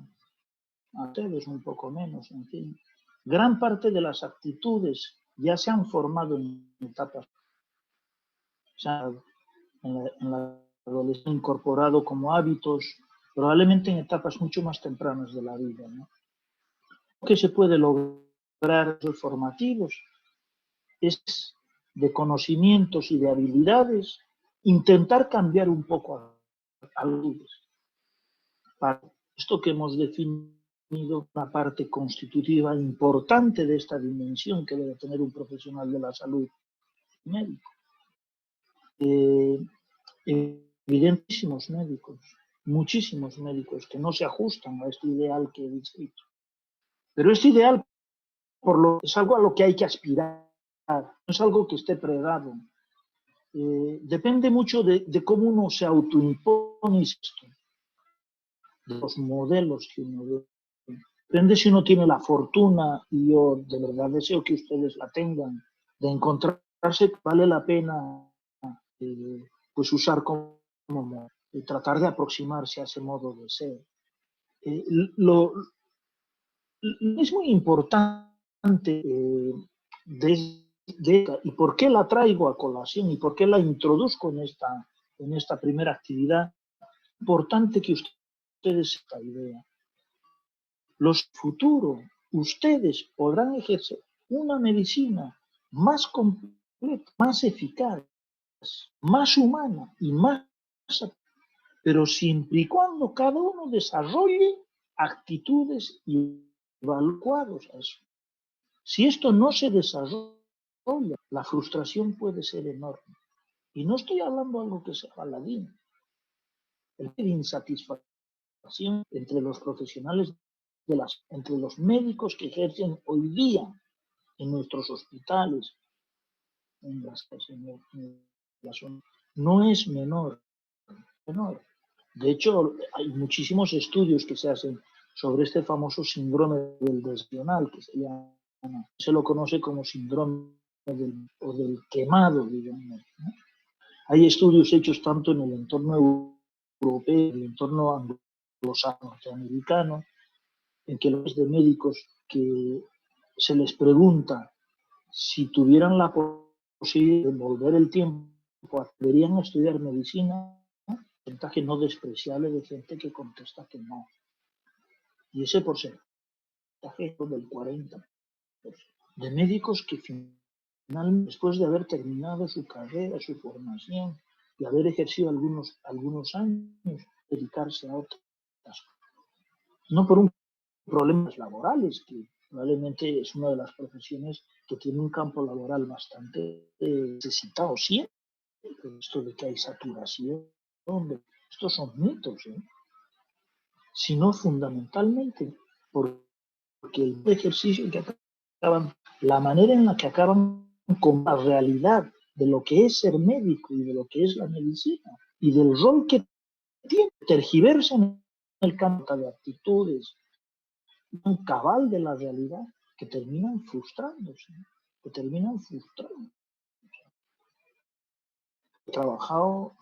a ustedes un poco menos, en fin, gran parte de las actitudes ya se han formado en etapas, o sea, en la adolescencia, incorporado como hábitos, probablemente en etapas mucho más tempranas de la vida, ¿no? Lo que se puede lograr los formativos es de conocimientos y de habilidades intentar cambiar un poco a los para esto que hemos definido una parte constitutiva importante de esta dimensión que debe tener un profesional de la salud médico. Evidentísimos médicos, muchísimos médicos que no se ajustan a este ideal que he descrito. Pero este ideal es algo a lo que hay que aspirar, no es algo que esté predado. Depende mucho de cómo uno se autoimpone esto, de los modelos que uno ve. Depende si uno tiene la fortuna, y yo de verdad deseo que ustedes la tengan, de encontrarse que vale la pena pues usar como y tratar de aproximarse a ese modo de ser. Es muy importante y por qué la traigo a colación y por qué la introduzco en esta primera actividad. Es importante que ustedes esta idea. Los futuros, ustedes podrán ejercer una medicina más completa, más eficaz, más humana y más, pero siempre y cuando cada uno desarrolle actitudes y evaluados a eso. Si esto no se desarrolla, la frustración puede ser enorme. Y no estoy hablando de algo que sea baladí. El de insatisfacción entre los profesionales, entre los médicos que ejercen hoy día en nuestros hospitales, no es menor. De hecho, hay muchísimos estudios que se hacen sobre este famoso síndrome del desleal, que se lo conoce como síndrome del quemado, digamos, ¿no? Hay estudios hechos tanto en el entorno europeo, en el entorno anglosajón norteamericano, en que los de médicos que se les pregunta si tuvieran la posibilidad de volver el tiempo, deberían estudiar medicina, un porcentaje no despreciable de gente que contesta que no. Y ese porcentaje del 40% de médicos que finalmente, después de haber terminado su carrera, su formación y haber ejercido algunos años, dedicarse a otras cosas. No por un problemas laborales, que probablemente es una de las profesiones que tiene un campo laboral bastante necesitado siempre. Esto de que hay saturación, estos son mitos, sino fundamentalmente porque el ejercicio que acaban, la manera en la que acaban con la realidad de lo que es ser médico y de lo que es la medicina y del rol que tiene, tergiversa en el campo de actitudes, un cabal de la realidad, que terminan frustrándose, He trabajado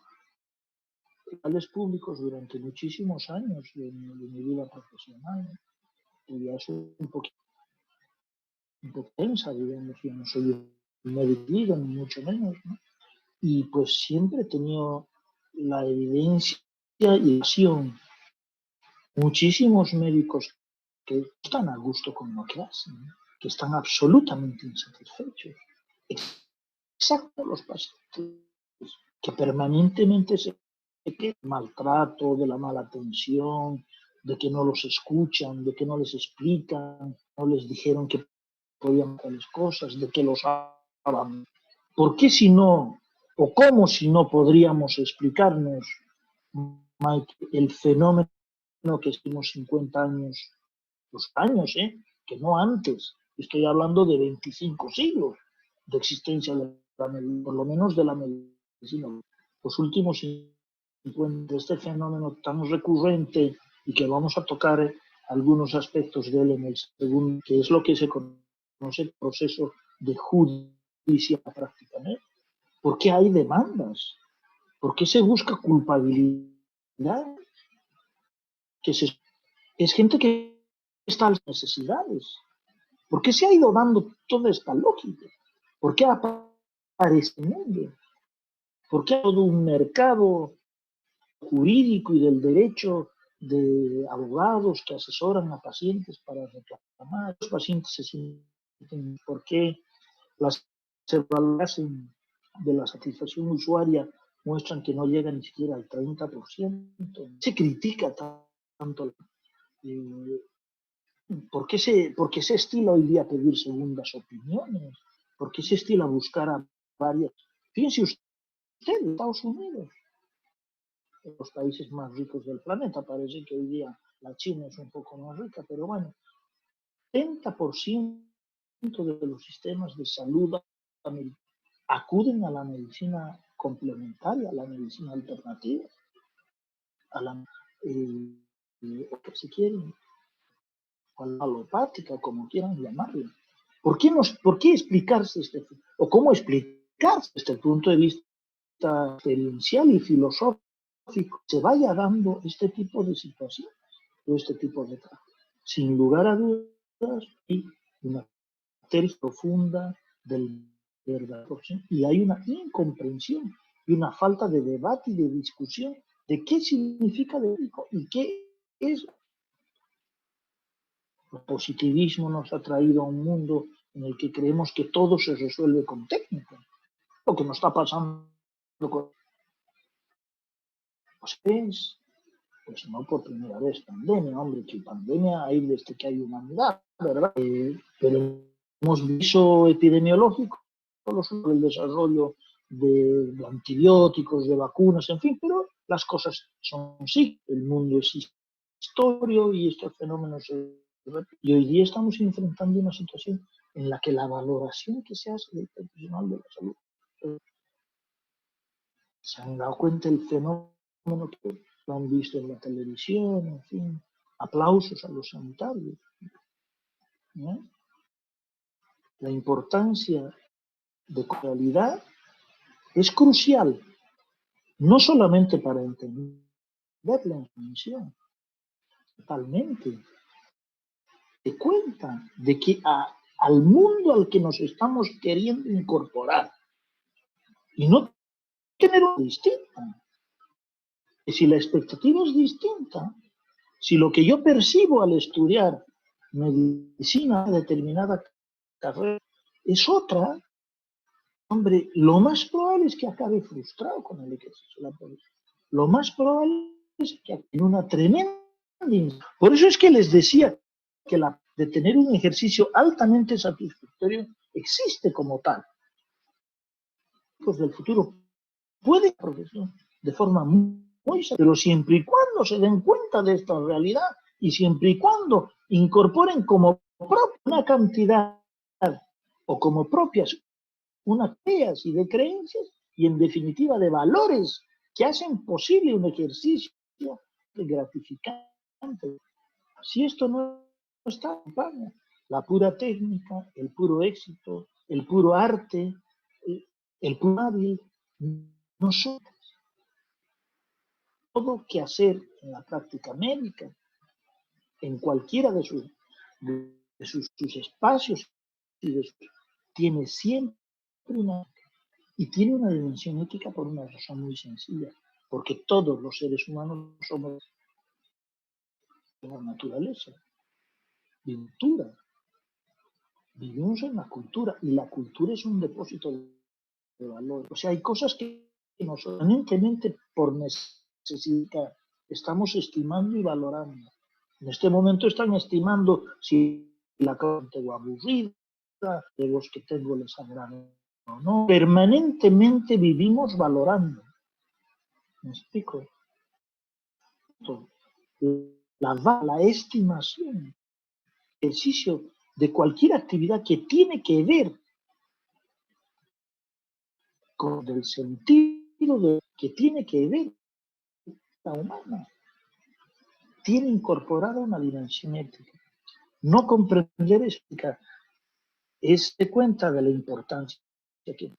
en hospitales públicos durante muchísimos años de mi vida profesional, y ya es un poquito tensa, digamos, yo no soy un médico, ni mucho menos, ¿no? Y pues siempre he tenido la evidencia y la pasión. Muchísimos médicos que están a gusto con lo que hacen, ¿no? Que están absolutamente insatisfechos. Exacto, los pacientes que permanentemente se quejan del maltrato, de la mala atención, de que no los escuchan, de que no les explican, no les dijeron que podían hacer las cosas, de que los hablan. ¿Por qué si no, o cómo si no podríamos explicarnos, Mike, el fenómeno que estuvimos 50 años, los años, que no antes. Estoy hablando de 25 siglos de existencia de la medicina, por lo menos de la medicina. Los últimos 50, este fenómeno tan recurrente y que vamos a tocar algunos aspectos de él en el segundo, que es lo que se conoce el proceso de justicia práctica. ¿Por qué hay demandas? ¿Por qué se busca culpabilidad? Es gente que está a las necesidades. ¿Por qué se ha ido dando toda esta lógica? ¿Por qué aparece el mundo? ¿Por qué hay todo un mercado jurídico y del derecho de abogados que asesoran a pacientes para reclamar? Los pacientes se sienten, ¿por qué las evaluaciones de la satisfacción usuaria muestran que no llega ni siquiera al 30%? Se critica tanto. ¿Por qué se estila hoy día pedir segundas opiniones? ¿Por qué se estila buscar a varias? Fíjense usted, Estados Unidos, los países más ricos del planeta, parece que hoy día la China es un poco más rica, pero bueno, 70% de los sistemas de salud acuden a la medicina complementaria, a la medicina alternativa, a la o que si quieren, o la alopática, como quieran llamarlo. ¿Por qué explicarse o cómo explicarse desde el punto de vista experiencial y filosófico se vaya dando este tipo de situaciones o este tipo de trabajo? Sin lugar a dudas, hay una tesis profunda del verdad y hay una incomprensión y una falta de debate y de discusión de qué significa médico y qué es. El positivismo nos ha traído a un mundo en el que creemos que todo se resuelve con técnica. Lo que nos está pasando con pues no por primera vez pandemia, hombre, que pandemia hay desde que hay humanidad, ¿verdad? Pero hemos visto epidemiológico, el desarrollo de antibióticos, de vacunas, en fin, pero las cosas son así, el mundo es historia y estos fenómenos y hoy día estamos enfrentando una situación en la que la valoración que se hace del profesional de la salud se han dado cuenta del fenómeno que lo han visto en la televisión, en fin, aplausos a los sanitarios, ¿no? La importancia de calidad es crucial, no solamente para entender la información, totalmente, de cuenta de que al mundo al que nos estamos queriendo incorporar y no tener una distinta. Y si la expectativa es distinta, si lo que yo percibo al estudiar medicina, determinada carrera, es otra, hombre, lo más probable es que acabe frustrado con el ejercicio de la profesión. Lo más probable es que acabe en una tremenda. Por eso es que les decía que de tener un ejercicio altamente satisfactorio existe como tal. Pues del futuro puede profesión de forma muy, pero siempre y cuando se den cuenta de esta realidad y siempre y cuando incorporen como propia una cantidad o como propias unas ideas y de creencias y en definitiva de valores que hacen posible un ejercicio gratificante. Si esto no está en España, la pura técnica, el puro éxito, el puro arte, el puro hábil, no son todo que hacer en la práctica médica, en cualquiera de sus espacios, tiene siempre y tiene una dimensión ética por una razón muy sencilla, porque todos los seres humanos somos de la naturaleza, cultura, vivimos en la cultura y la cultura es un depósito de valor. O sea, hay cosas que nosotros permanentemente por necesidad estamos estimando y valorando. En este momento están estimando si la cosa tengo aburrida, de los que tengo les agrado o no. Permanentemente vivimos valorando. ¿Me explico? la estimación, ejercicio de cualquier actividad que tiene que ver con el sentido de que tiene que ver la humana, tiene incorporada una dimensión ética. No comprender ética es de cuenta de la importancia que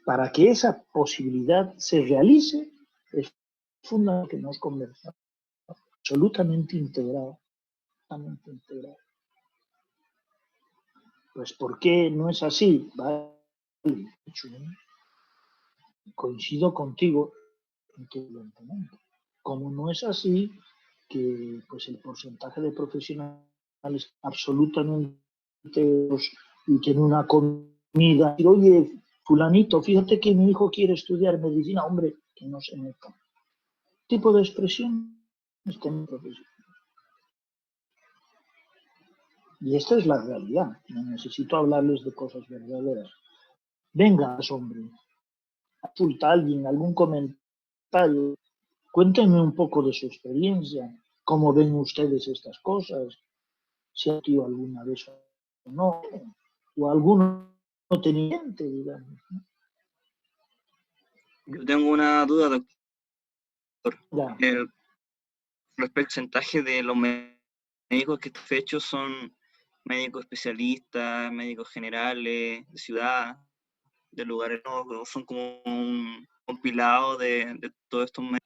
para que esa posibilidad se realice es fundamental que nos conversamos absolutamente integrado. Pues ¿por qué no es así? Vale, coincido contigo evidentemente. Como no es así, que pues el porcentaje de profesionales absolutamente y que en una comida, oye, fulanito, fíjate que mi hijo quiere estudiar medicina, hombre, que no se meta. Tipo de expresión es que no profesión. Y esta es la realidad. Necesito hablarles de cosas verdaderas. Venga, hombre, consulta a alguien, algún comentario. Cuéntenme un poco de su experiencia. ¿Cómo ven ustedes estas cosas? Si ha tenido alguna vez o no. O alguno no teniente, digamos. Yo tengo una duda, doctor. Ya. Respecto al porcentaje de los médicos que están hechos son médicos especialistas, médicos generales, de ciudad, de lugares, no, son como un compilado de todos estos médicos.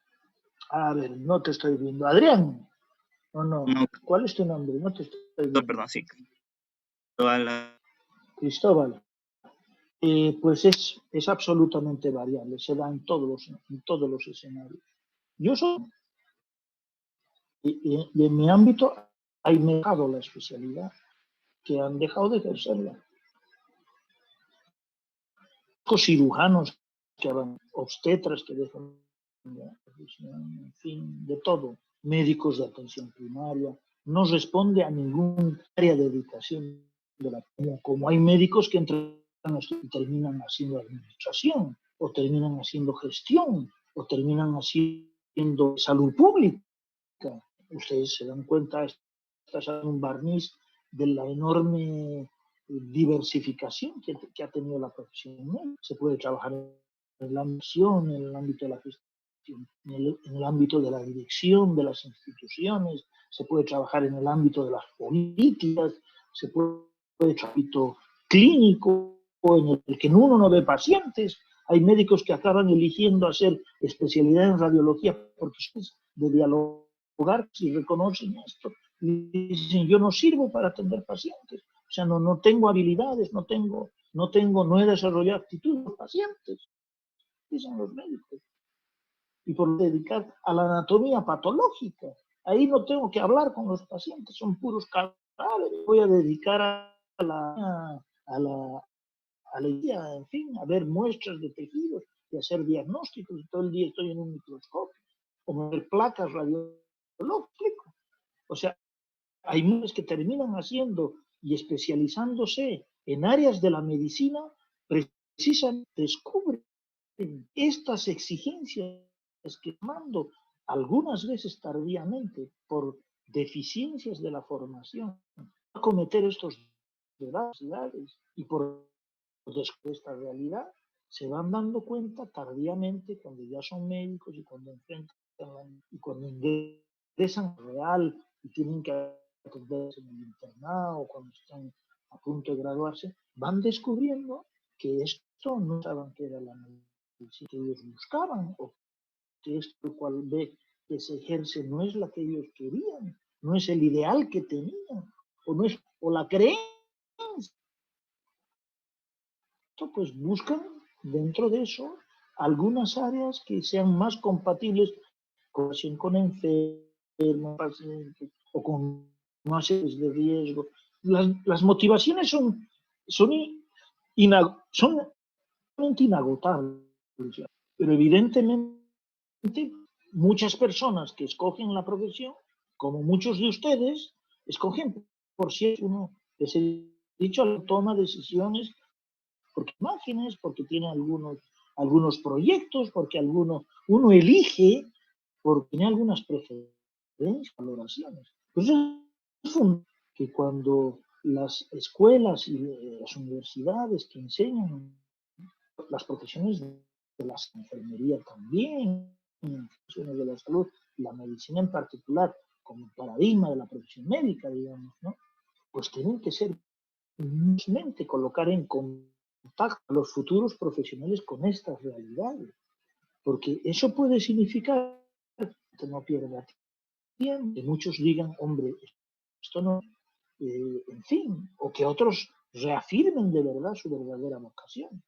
A ver, no te estoy viendo. ¿Adrián? ¿O no? No, ¿Cuál es tu nombre? No te estoy viendo. perdón, sí. Toda la... Cristóbal. Pues es absolutamente variable, se da en todos los escenarios. Yo soy, y en mi ámbito hay dejado la especialidad, que han dejado de ejercerla. Cirujanos que van, obstetras que dejan la profesión, en fin, de todo. Médicos de atención primaria, no responde a ningún área de dedicación de la como hay médicos que entran y terminan haciendo administración, o terminan haciendo gestión, o terminan haciendo salud pública. Ustedes se dan cuenta, estás en un barniz de la enorme diversificación que ha tenido la profesión. Se puede trabajar en la misión, en el ámbito de la gestión, en el ámbito de la dirección de las instituciones, se puede trabajar en el ámbito de las políticas, se puede trabajar en el ámbito clínico, en el que uno no ve pacientes. Hay médicos que acaban eligiendo hacer especialidad en radiología porque es de dialogar, si reconocen esto, y dicen, yo no sirvo para atender pacientes. O sea, no tengo habilidades, no he desarrollado actitud con pacientes, dicen los médicos. Y por dedicar a la anatomía patológica, ahí no tengo que hablar con los pacientes, son puros cadáveres. Voy a dedicar a la, en fin, a ver muestras de tejidos y hacer diagnósticos. Y todo el día estoy en un microscopio, o ver placas radiológicas. O sea, hay mujeres que terminan haciendo y especializándose en áreas de la medicina, precisamente descubren estas exigencias que mando algunas veces tardíamente por deficiencias de la formación, a cometer estos debates y por esta realidad se van dando cuenta tardíamente cuando ya son médicos y cuando enfrentan y cuando ingresan real y tienen que atenderse en el internado, cuando están a punto de graduarse, van descubriendo que esto no saben que era la medicina que ellos buscaban, o que esto cual ve que se ejerce no es la que ellos querían, no es el ideal que tenían, o la creencia. Pues buscan dentro de eso algunas áreas que sean más compatibles con enfermos, pacientes, o con más áreas de riesgo. Las motivaciones son inagotables, pero evidentemente muchas personas que escogen la profesión, como muchos de ustedes, escogen por si uno les he dicho, toma decisiones porque imágenes, porque tiene algunos proyectos, porque uno elige, porque tiene algunas preferencias. valoraciones. Pues es fundamental que cuando las escuelas y las universidades que enseñan las profesiones de la enfermería también, las profesiones de la salud, la medicina en particular, como paradigma de la profesión médica, digamos, ¿no? Pues tienen que ser colocar en contacto a los futuros profesionales con estas realidades, porque eso puede significar que no pierda tiempo, que muchos digan, hombre, esto no, en fin, o que otros reafirmen de verdad su verdadera vocación.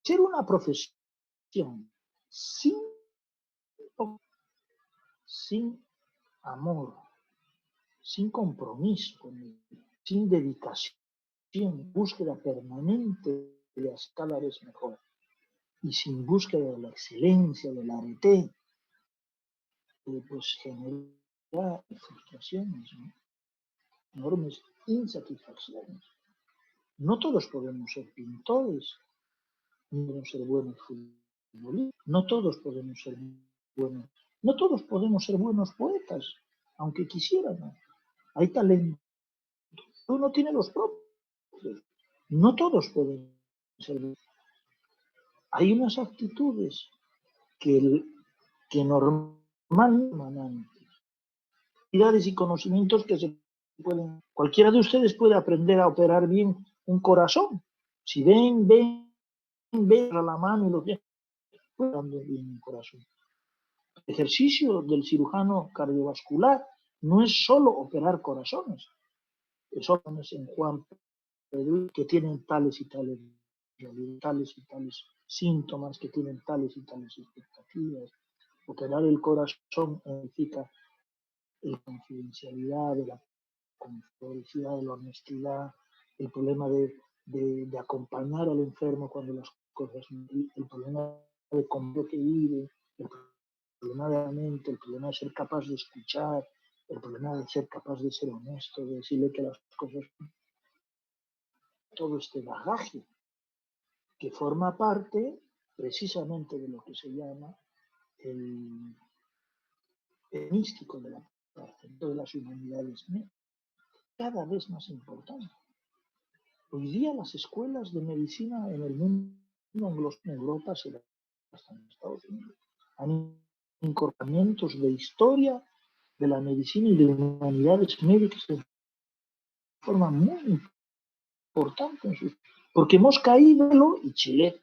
Ser una profesión sin amor, sin compromiso, sin dedicación, búsqueda permanente de hacer cada vez mejor y sin búsqueda de la excelencia, del arete, pues genera frustraciones, ¿no? Enormes insatisfacciones. No todos podemos ser pintores, no podemos ser buenos futbolistas, no todos podemos ser buenos, no todos podemos ser buenos poetas, aunque quisiéramos. Hay talento, uno tiene los propios, no todos pueden ser buenos. Hay unas actitudes que normalmente, habilidades y conocimientos que se pueden, cualquiera de ustedes puede aprender a operar bien un corazón. Si ven a la mano y los pies, operando bien un corazón. El ejercicio del cirujano cardiovascular no es solo operar corazones, es órganos en Juan Pedro que tienen tales y tales síntomas, que tienen tales y tales expectativas. Operar el corazón significa la confidencialidad, de la confidencialidad, de la honestidad, el problema de acompañar al enfermo cuando las cosas no, el problema de cómo que vive, el problema de la mente, el problema de ser capaz de escuchar, el problema de ser capaz de ser honesto, de decirle que las cosas, todo este bagaje que forma parte precisamente de lo que se llama el místico de las humanidades, cada vez más importante. Hoy día las escuelas de medicina en el mundo, en Europa, hasta en Estados Unidos, han incorporamientos de historia de la medicina y de humanidades médicas de forma muy importante, porque hemos caído, y Chile,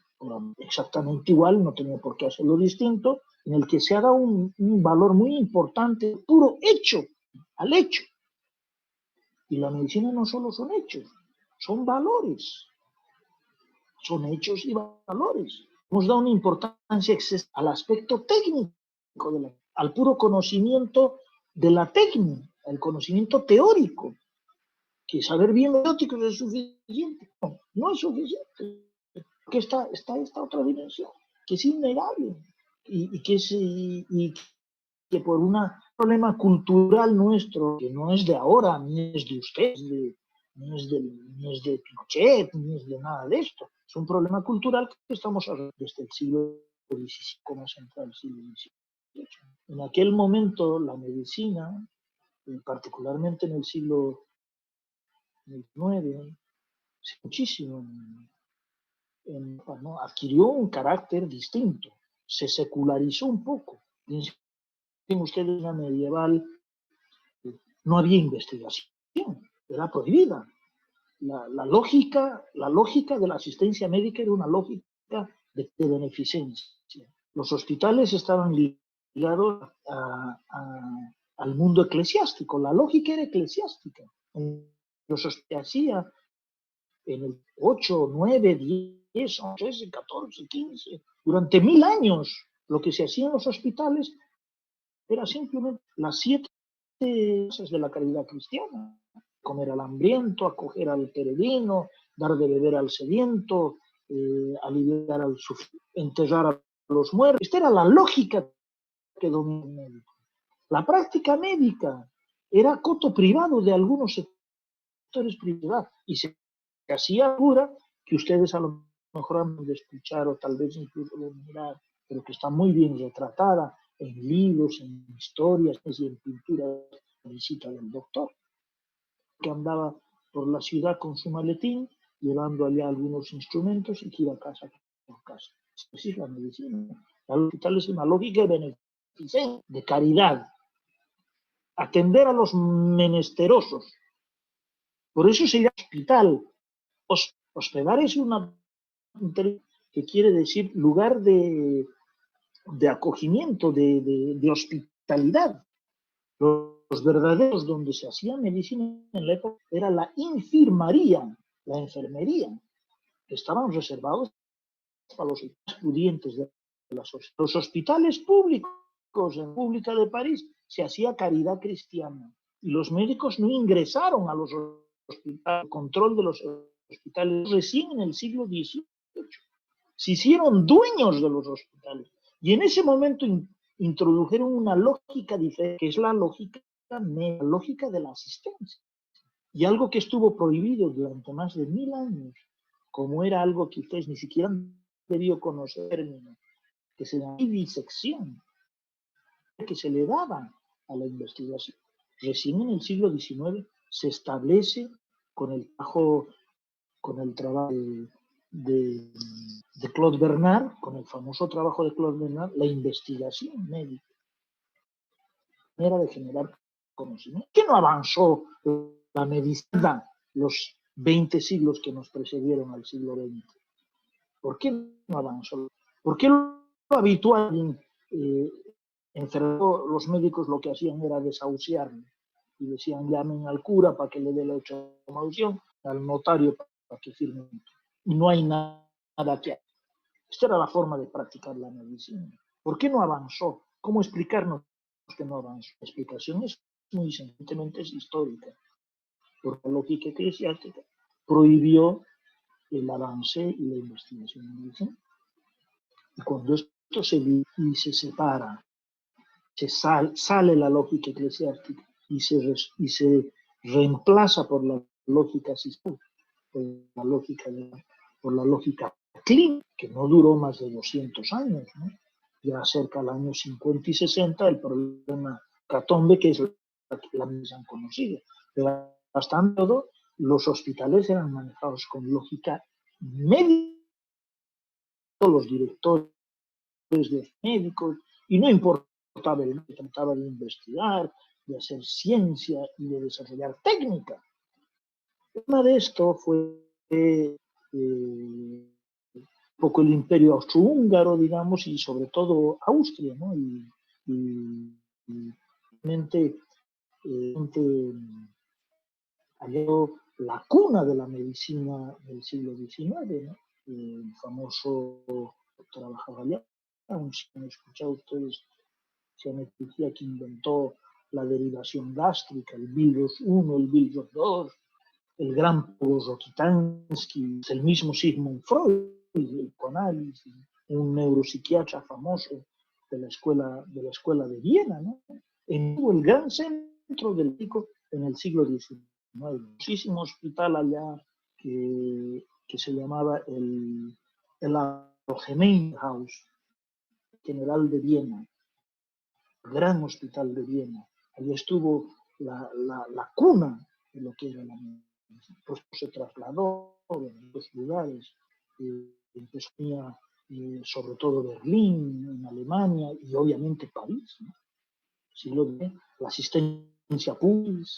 exactamente igual, no tenía por qué hacerlo distinto, en el que se ha dado un valor muy importante, puro hecho, al hecho. Y la medicina no solo son hechos, son valores, son hechos y valores. Hemos dado una importancia al aspecto técnico, al puro conocimiento de la técnica, el conocimiento teórico, que saber bien lo teórico es suficiente. No es suficiente, porque está esta otra dimensión, que es innegable, y que por un problema cultural nuestro, que no es de ahora, ni es de ustedes, ni es de Pinochet, ni es de nada de esto. Es un problema cultural que estamos hablando desde el siglo XVII, como central del siglo XVIII. En aquel momento la medicina, particularmente en el siglo XIX, muchísimo, ¿no? Adquirió un carácter distinto, se secularizó un poco. En ustedes la medieval no había investigación, era prohibida. La lógica de la asistencia médica era una lógica de beneficencia. Los hospitales estaban ligados al mundo eclesiástico, la lógica era eclesiástica. Los hacía en el 8, 9, 10, 13, 14, 15, durante 1000 años, lo que se hacía en los hospitales era simplemente las 7 cosas de la caridad cristiana: comer al hambriento, acoger al peregrino, dar de beber al sediento, aliviar al sufriente, enterrar a los muertos. Esta era la lógica que dominaba el médico. La práctica médica era coto privado de algunos sectores privados y se hacía pura, que ustedes a lo mejor han de escuchar o tal vez incluso de mirar, pero que está muy bien retratada en libros, en historias y en pinturas, la visita del doctor, que andaba por la ciudad con su maletín, llevando allá algunos instrumentos y que iba casa por casa. Así es la medicina. El hospital es una lógica de beneficencia, de caridad, atender a los menesterosos. Por eso se llama hospital. Hospedar es una que quiere decir lugar de acogimiento, de hospitalidad. Los verdaderos donde se hacía medicina en la época era la infirmaría, la enfermería, que estaban reservados para los pudientes de los hospitales públicos. En la República de París se hacía caridad cristiana y los médicos no ingresaron a los hospitales, el control de los hospitales recién en el siglo XVIII. Se hicieron dueños de los hospitales y en ese momento introdujeron una lógica diferente, que es la lógica de la asistencia. Y algo que estuvo prohibido durante más de 1000 años, como era algo que ustedes ni siquiera han debido conocer, que se llama disección, que se le daba a la investigación. Recién en el siglo XIX se establece con el trabajo de Claude Bernard, con el famoso trabajo de Claude Bernard, la investigación médica. Era de generar conocimiento. ¿Qué no avanzó la medicina los 20 siglos que nos precedieron al siglo XX? ¿Por qué no avanzó? ¿Por qué lo habitual enfermó? Los médicos lo que hacían era desahuciarlo y decían llamen al cura para que le dé la exhumación, al notario para que firme. Y no hay nada que hacer. Esta era la forma de practicar la medicina. ¿Por qué no avanzó? ¿Cómo explicarnos que no avanzó? La explicación es muy sencillamente histórica. Porque la lógica eclesiástica prohibió el avance y la investigación en medicina. Y cuando esto se divide y se separa, sale la lógica eclesiástica y se reemplaza por la lógica sistémica, por la lógica clínica, que no duró más de 200 años, ¿no? Ya cerca del año 50 y 60, el problema Catombe, que es la misma conocida. Pero hasta todo, los hospitales eran manejados con lógica médica, los directores de los médicos, y no importaba, trataba de investigar, de hacer ciencia y de desarrollar técnica. Una de esto fue un poco el imperio austrohúngaro, digamos, y sobre todo Austria, ¿no? Y realmente halló la cuna de la medicina del siglo XIX, ¿no? El famoso trabajador allá, si han escuchado ustedes, se han escuchado que inventó la derivación gástrica, el Billroth 1, el Billroth 2, el gran Rokitansky, el mismo Sigmund Freud, el psicoanálisis, un neuropsiquiatra famoso de la escuela de Viena, ¿no? En el gran centro del médico en el siglo XIX. ¿No? Hay un muchísimo hospital allá que se llamaba el Allgemeinhaus General de Viena, el gran hospital de Viena. Allí estuvo la cuna de lo que era la medicina. Pues se trasladó en dos lugares, empezó sobre todo Berlín, en Alemania y obviamente París, ¿no? La asistencia pública,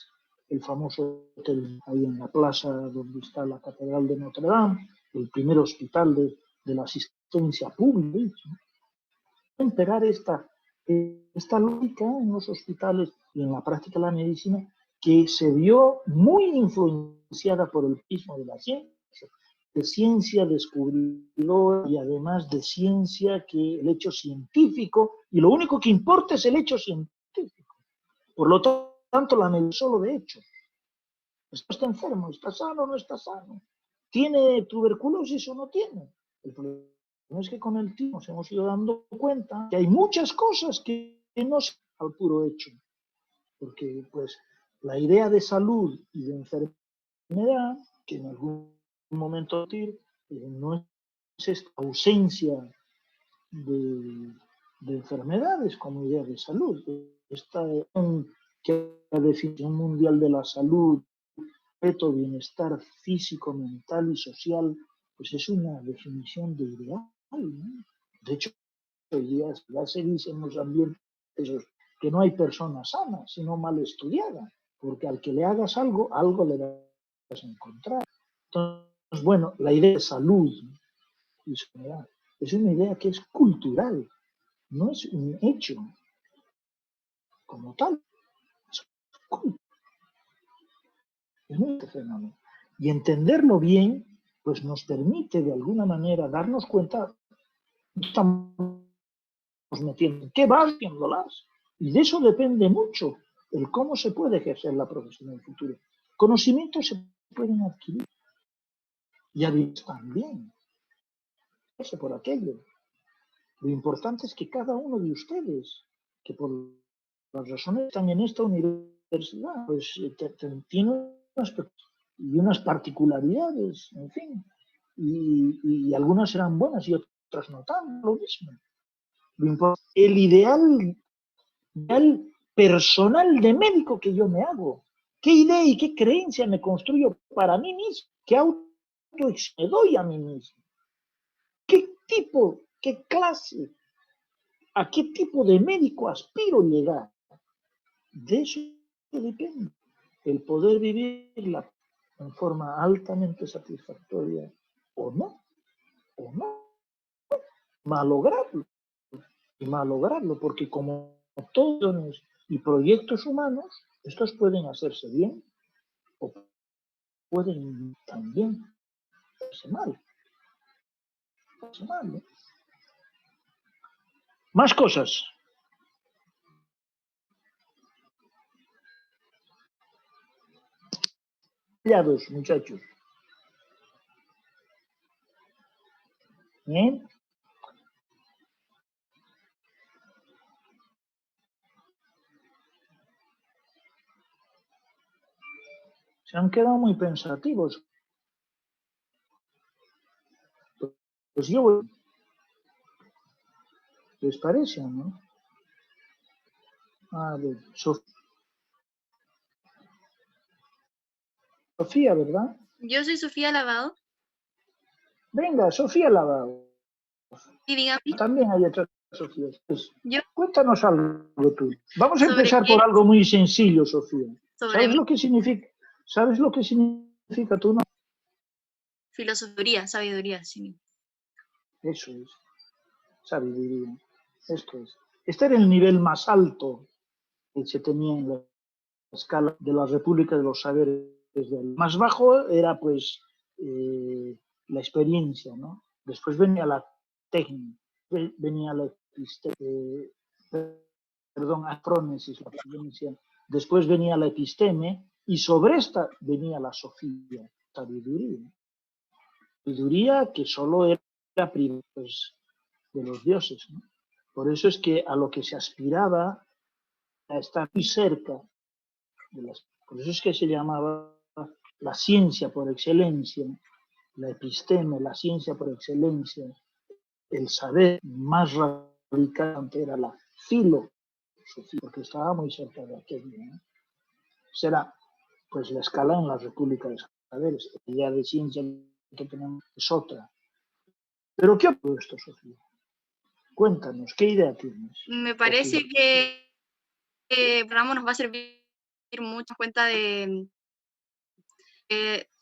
el famoso hotel ahí en la plaza donde está la Catedral de Notre Dame, el primer hospital de la asistencia pública, ¿no? Imperar esta lógica en los hospitales y en la práctica de la medicina, que se vio muy influenciada por el prisma de la ciencia, de ciencia descubridora y además de ciencia que el hecho científico, y lo único que importa es el hecho científico. Por lo tanto, la medicina solo de hechos. ¿Está enfermo? ¿Está sano o no está sano? ¿Tiene tuberculosis o no tiene? El problema es que con el tiempo nos hemos ido dando cuenta que hay muchas cosas que no son al puro hecho. Porque pues la idea de salud y de enfermedad, que en algún momento no es esta ausencia de de enfermedades como idea de salud. Esta que la definición mundial de la salud, bienestar físico, mental y social, pues es una definición de ideal, ¿no? De hecho, hoy día ya se dice en los ambientes que no hay persona sana, sino mal estudiada, porque al que le hagas algo, algo le vas a encontrar. Entonces, bueno, la idea de salud y sociedad es una idea que es cultural, no es un hecho como tal. Es un fenómeno. Y entenderlo bien, pues nos permite de alguna manera darnos cuenta que estamos metiendo, qué va haciéndolas. Y de eso depende mucho el cómo se puede ejercer la profesión en el futuro. Conocimientos se pueden adquirir y habilidades también. Eso por aquello. Lo importante es que cada uno de ustedes, que por las razones que están en esta universidad, pues tiene unas particularidades, en fin, y algunas serán buenas y otras no tan, lo mismo. Lo importante, el ideal personal de médico que yo me hago, qué idea y qué creencia me construyo para mí mismo, qué auto me doy a mí mismo, qué tipo, qué clase, a qué tipo de médico aspiro llegar. De eso depende el poder vivirla en forma altamente satisfactoria o no, malograrlo, porque como todos y proyectos humanos, estos pueden hacerse bien o pueden también hacerse mal. ¿No? Más cosas. Callados, muchachos. ¿Eh? Se han quedado muy pensativos. Pues yo voy. ¿Les parece o no? A ver, Sofía, ¿verdad? Yo soy Sofía Lavado. Venga, Sofía Lavado. Y dígame. También hay otras Sofías. Pues, Yo. cuéntanos algo tú. Vamos a ¿Sobre empezar qué? por algo muy sencillo, Sofía. Sobre ¿Sabes lo que significa? ¿Sabes lo que significa tu nombre? sabiduría, sí. Eso es. Sabiduría. Esto es. Este era el nivel más alto que se tenía en la escala de la República de los Saberes. El más bajo era, pues, la experiencia, ¿no? Después venía la técnica, venía la afrónesis, la ciencia. Después venía la episteme y sobre esta venía la sofía, sabiduría. Sabiduría que solo era privada, pues, de los dioses, ¿no? Por eso es que a lo que se aspiraba a estar muy cerca de las. Por eso es que se llamaba la ciencia por excelencia, la episteme, la ciencia por excelencia, el saber más radical era la filosofía, porque estaba muy cerca de aquello, ¿no? Será, pues, la escala en la República de Saberes, la idea de ciencia que tenemos es otra. ¿Pero qué ha puesto, Sofía? Cuéntanos, ¿qué idea tienes? Me parece que el programa nos va a servir mucho en cuenta de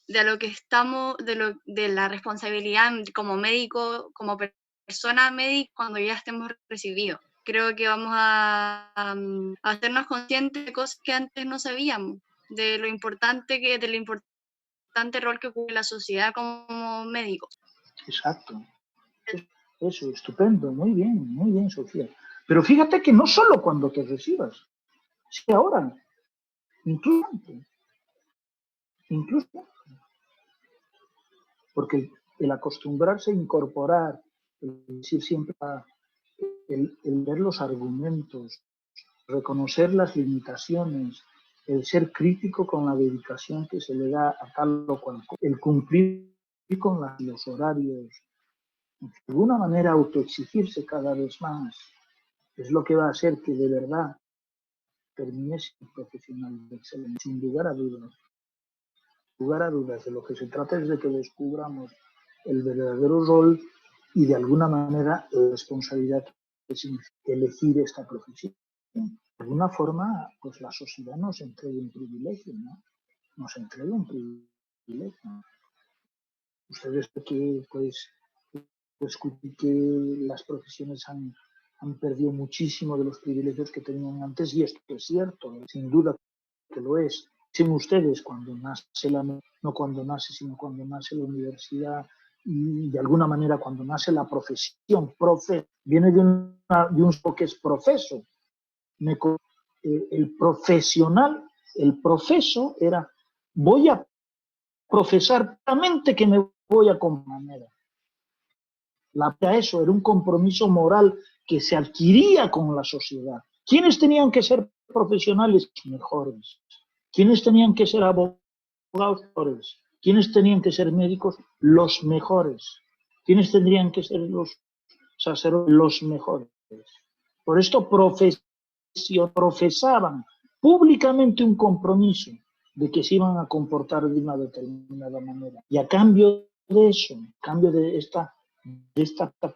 lo que estamos, de la responsabilidad como médico, como persona médica, cuando ya estemos recibidos. Creo que vamos a hacernos conscientes de cosas que antes no sabíamos, del importante rol que cumple la sociedad como médicos. Exacto. Eso, estupendo, muy bien, Sofía. Pero fíjate que no solo cuando te recibas, es que ahora, incluso antes, porque el acostumbrarse a incorporar, el decir siempre, el ver los argumentos, reconocer las limitaciones, el ser crítico con la dedicación que se le da a tal o cual, el cumplir con los horarios, de alguna manera autoexigirse cada vez más, es lo que va a hacer que de verdad termine siendo un profesional de excelencia, sin lugar a dudas. Sin lugar a dudas, de lo que se trata es de que descubramos el verdadero rol y de alguna manera la responsabilidad que significa elegir esta profesión. De alguna forma, pues la sociedad nos entrega un privilegio, ¿no? Nos entrega un privilegio. Ustedes que pues que las profesiones han perdido muchísimo de los privilegios que tenían antes, y esto es cierto, sin duda que lo es. Dicen ustedes, cuando nace no cuando nace, sino cuando nace la universidad, y de alguna manera cuando nace la profesión, viene de un que es profeso. El profesional, el profeso era, voy a profesar plenamente que me voy a comprometer. Eso era un compromiso moral que se adquiría con la sociedad. ¿Quiénes tenían que ser profesionales? Mejores. ¿Quiénes tenían que ser abogados? Mejores. ¿Quiénes tenían que ser médicos? Los mejores. ¿Quiénes tendrían que ser los sacerdotes? Los mejores. Por esto profesaban públicamente un compromiso de que se iban a comportar de una determinada manera. Y a cambio de eso, a cambio de esta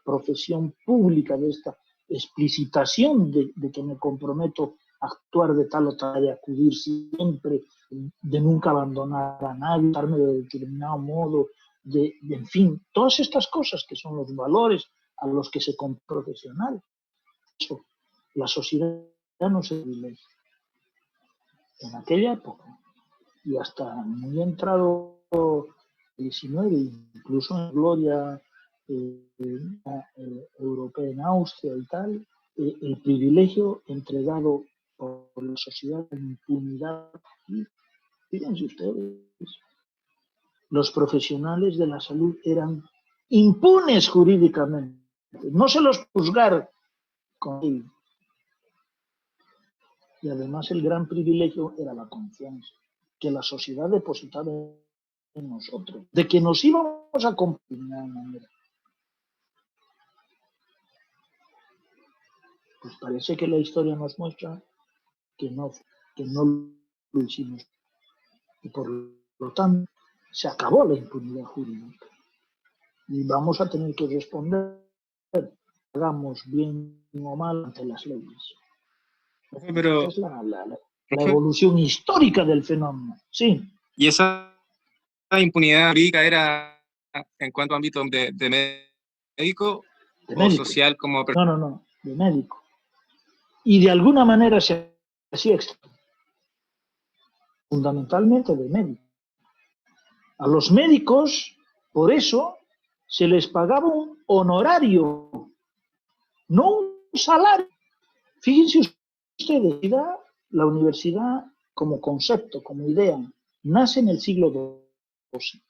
profesión pública, de esta explicitación de que me comprometo a actuar de tal o tal, de acudir siempre, de nunca abandonar a nadie, darme de determinado modo, en fin, todas estas cosas que son los valores a los que se compra profesional. Eso, la sociedad no se privilegia. En aquella época, y hasta muy entrado el XIX, incluso en gloria europea en Austria y tal, el privilegio entregado por la sociedad de impunidad. Fíjense ustedes, los profesionales de la salud eran impunes jurídicamente, no se los juzgaron con él. Y además el gran privilegio era la confianza que la sociedad depositaba en nosotros, de que nos íbamos a comportar de una manera. Pues parece que la historia nos muestra que no lo hicimos. Y por lo tanto, se acabó la impunidad jurídica. Y vamos a tener que responder, hagamos bien o mal ante las leyes. Pero, es la evolución histórica del fenómeno. Sí. ¿Y esa impunidad jurídica era en cuanto a ámbito de médico o social como persona? No, de médico. Y de alguna manera se hacía extra. Fundamentalmente de médico. A los médicos, por eso, se les pagaba un honorario, no un salario. Fíjense ustedes, la universidad como concepto, como idea, nace en el siglo XII.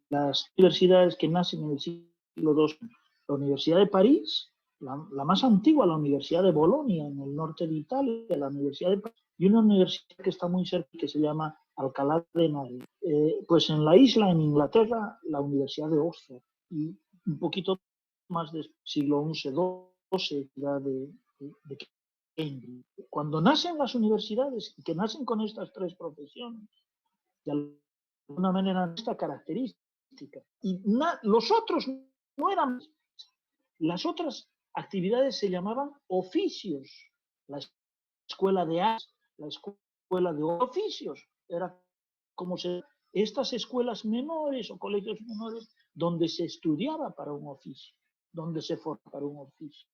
Las universidades que nacen en el siglo XII, la Universidad de París, la más antigua, la Universidad de Bolonia, en el norte de Italia, la Universidad de París, y una universidad que está muy cerca, que se llama Alcalá de Henares. Pues en la isla, en Inglaterra, la Universidad de Oxford, y un poquito más del siglo XI, XII, de Cambridge. Cuando nacen las universidades, que nacen con estas tres profesiones, de alguna manera esta característica, y los otros no eran, las otras actividades se llamaban oficios, la escuela de artes, la escuela de oficios, era como estas escuelas menores o colegios menores donde se estudiaba para un oficio, donde se formaba para un oficio,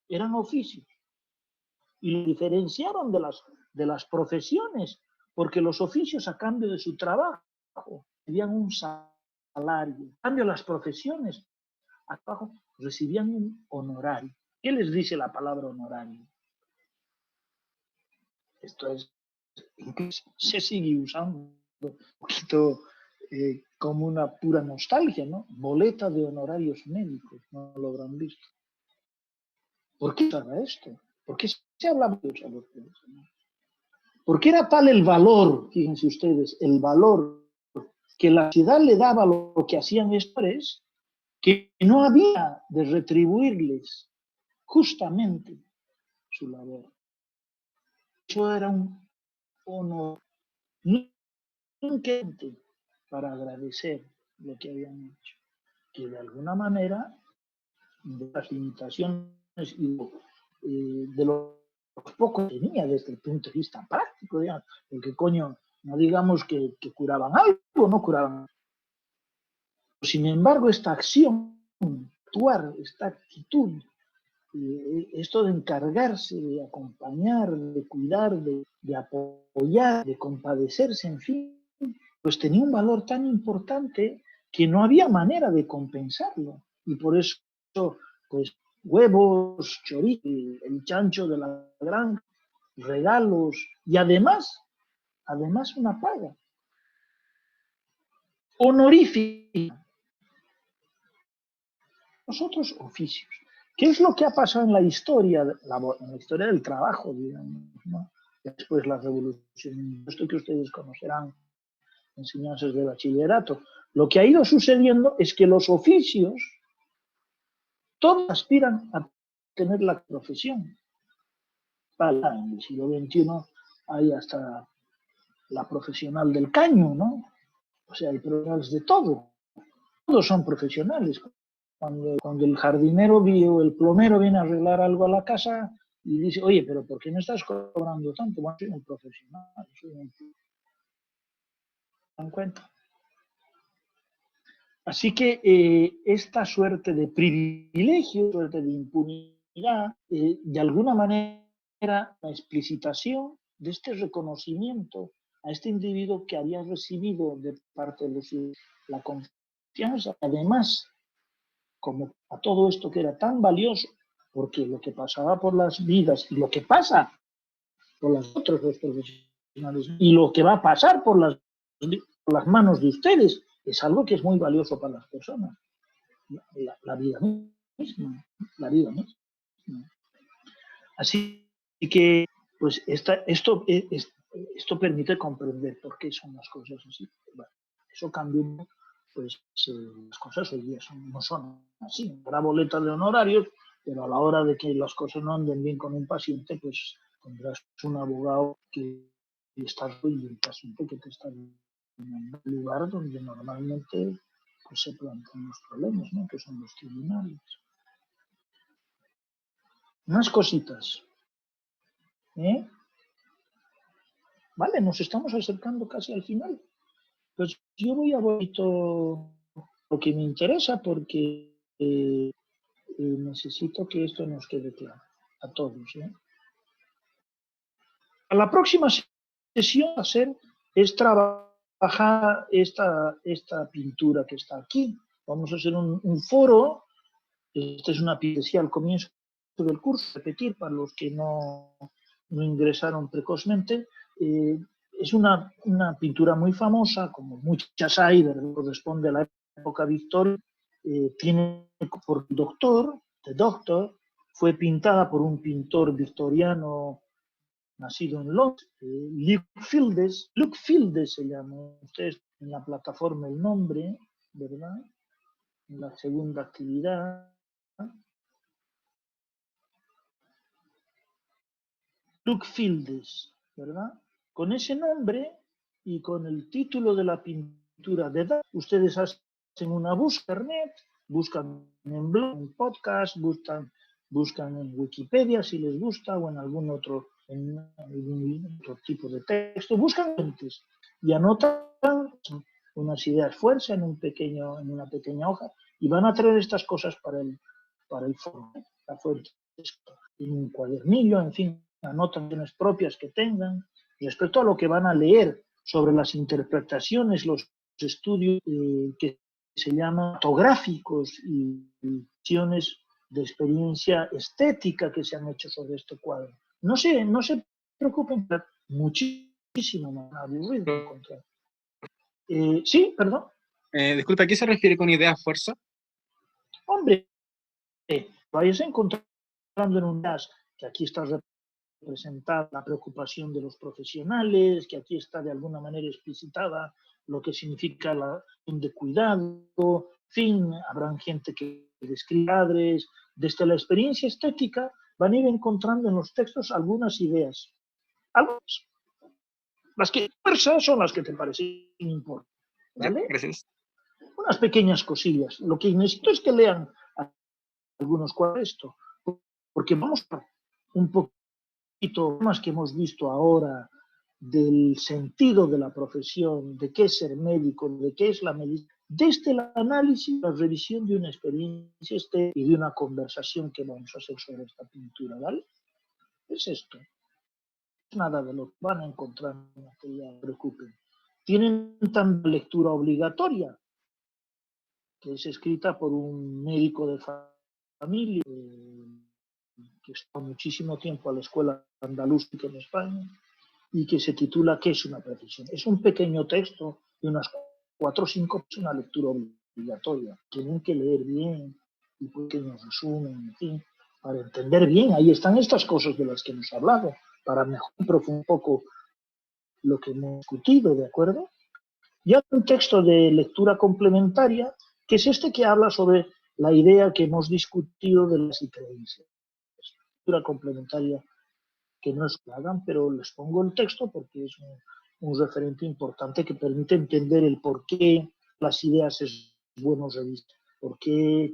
eran oficios, y lo diferenciaron de las profesiones, porque los oficios a cambio de su trabajo tenían un salario, en cambio las profesiones abajo recibían un honorario. ¿Qué les dice la palabra honorario? Esto es, se sigue usando un poquito como una pura nostalgia, ¿no? Boleta de honorarios médicos, no lo habrán visto. ¿Por qué se habla esto? ¿Por qué se hablaba de eso? ¿Por qué era tal el valor, fíjense ustedes, el valor que la sociedad le daba a lo que hacían estos, que no había de retribuirles justamente su labor. Eso era un honor nunca para agradecer lo que habían hecho, que de alguna manera, de las limitaciones y de los pocos que tenía desde el punto de vista práctico, digamos, porque coño, no digamos que curaban algo, no curaban. Sin embargo, esta acción, actuar, esta actitud, esto de encargarse, de acompañar, de cuidar, de apoyar, de compadecerse, en fin, pues tenía un valor tan importante que no había manera de compensarlo. Y por eso, pues, huevos, chorizo, el chancho de la granja, regalos y además una paga honorífica. Nosotros oficios. ¿Qué es lo que ha pasado en la historia del trabajo, digamos, ¿no? Después la revolución, esto que ustedes conocerán, enseñanzas de bachillerato? Lo que ha ido sucediendo es que los oficios, todos aspiran a tener la profesión. En el siglo XXI hay hasta la profesional del caño, ¿no? O sea, hay profesionales de todo. Todos son profesionales. Cuando el jardinero o el plomero viene a arreglar algo a la casa y dice, oye, pero ¿por qué me estás cobrando tanto? Bueno, soy un profesional. ¿Se dan cuenta? Así que esta suerte de privilegio, suerte de impunidad, de alguna manera la explicitación de este reconocimiento a este individuo que había recibido de parte de los la confianza, además, como a todo esto que era tan valioso, porque lo que pasaba por las vidas y lo que pasa por las otras dos profesionales y lo que va a pasar por las manos de ustedes es algo que es muy valioso para las personas. La vida misma, la vida misma. Así que, pues, esto permite comprender por qué son las cosas así. Bueno, eso cambió, pues las cosas hoy día no son así. Habrá boletas de honorarios, pero a la hora de que las cosas no anden bien con un paciente, pues tendrás un abogado que está y el paciente que te está en un lugar donde normalmente pues, se plantean los problemas, ¿no? Que son los tribunales. Más cositas. Vale, nos estamos acercando casi al final. Pues yo voy a bonito lo que me interesa porque necesito que esto nos quede claro a todos. A la próxima sesión a hacer es trabajar esta pintura que está aquí. Vamos a hacer un foro. Esta es una pieza al comienzo del curso, repetir para los que no ingresaron precozmente. Es una pintura muy famosa, como muchas hay, corresponde a la época victoriana. Tiene por doctor, The Doctor, fue pintada por un pintor victoriano nacido en Londres, Luke Fildes se llama, ustedes en la plataforma el nombre, ¿verdad? En la segunda actividad. Luke Fildes, ¿verdad? Con ese nombre y con el título de la pintura de edad, ustedes hacen una búsqueda en internet, buscan en blog, en podcast, buscan en Wikipedia si les gusta o en algún otro tipo de texto, buscan antes y anotan unas ideas fuerza en una pequeña hoja y van a traer estas cosas para el foro, la fuente, en un cuadernillo, en fin, anotaciones propias que tengan respecto a lo que van a leer sobre las interpretaciones, los estudios que se llaman fotográficos y visiones de experiencia estética que se han hecho sobre este cuadro. No se preocupen, muchísimo más aburrido encontrar. Sí, perdón. Disculpa, ¿a qué se refiere con ideas fuerza? Hombre, vayas encontrando en un gas que aquí está representada la preocupación de los profesionales, que aquí está de alguna manera explicitada lo que significa la de cuidado, en fin, habrán gente que describe padres, desde la experiencia estética, van a ir encontrando en los textos algunas ideas. Algunas. Las que son las que te parecen importantes. ¿Vale? Gracias. Unas pequeñas cosillas. Lo que necesito es que lean algunos cuadros esto, porque vamos a un poquito más que hemos visto ahora del sentido de la profesión, de qué es ser médico, de qué es la medicina, desde el análisis, la revisión de una experiencia y de una conversación que vamos a hacer sobre esta pintura, ¿vale? Es esto. Nada de lo que van a encontrar en la que ya preocupen. Tienen también lectura obligatoria, que es escrita por un médico de familia que está muchísimo tiempo a la escuela andalústica en España y que se titula ¿Qué es una precisión? Es un pequeño texto de unas 4 o 5, es una lectura obligatoria. Tienen que leer bien y pequeños resumen, en fin, para entender bien. Ahí están estas cosas de las que hemos hablado, para mejor profundizar un poco lo que hemos discutido, ¿de acuerdo? Y hay un texto de lectura complementaria, que es este que habla sobre la idea que hemos discutido de las creencias. Lectura complementaria que no es que hagan, pero les pongo el texto porque es un referente importante que permite entender el por qué las ideas es bueno revisar, por qué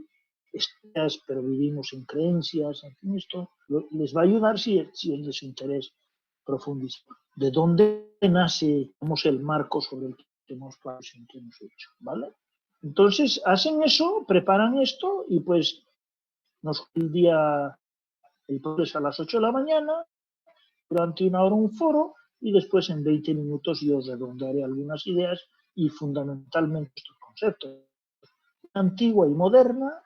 ideas, pero vivimos en creencias, en fin, esto les va a ayudar si es de su interés profundizar. ¿De dónde nace, el marco sobre el que hemos hecho? ¿Vale? Entonces, hacen eso, preparan esto y pues el jueves a las 8 de la mañana, durante 1 hora un foro y después en 20 minutos yo redondearé algunas ideas y fundamentalmente estos conceptos. Antigua y moderna,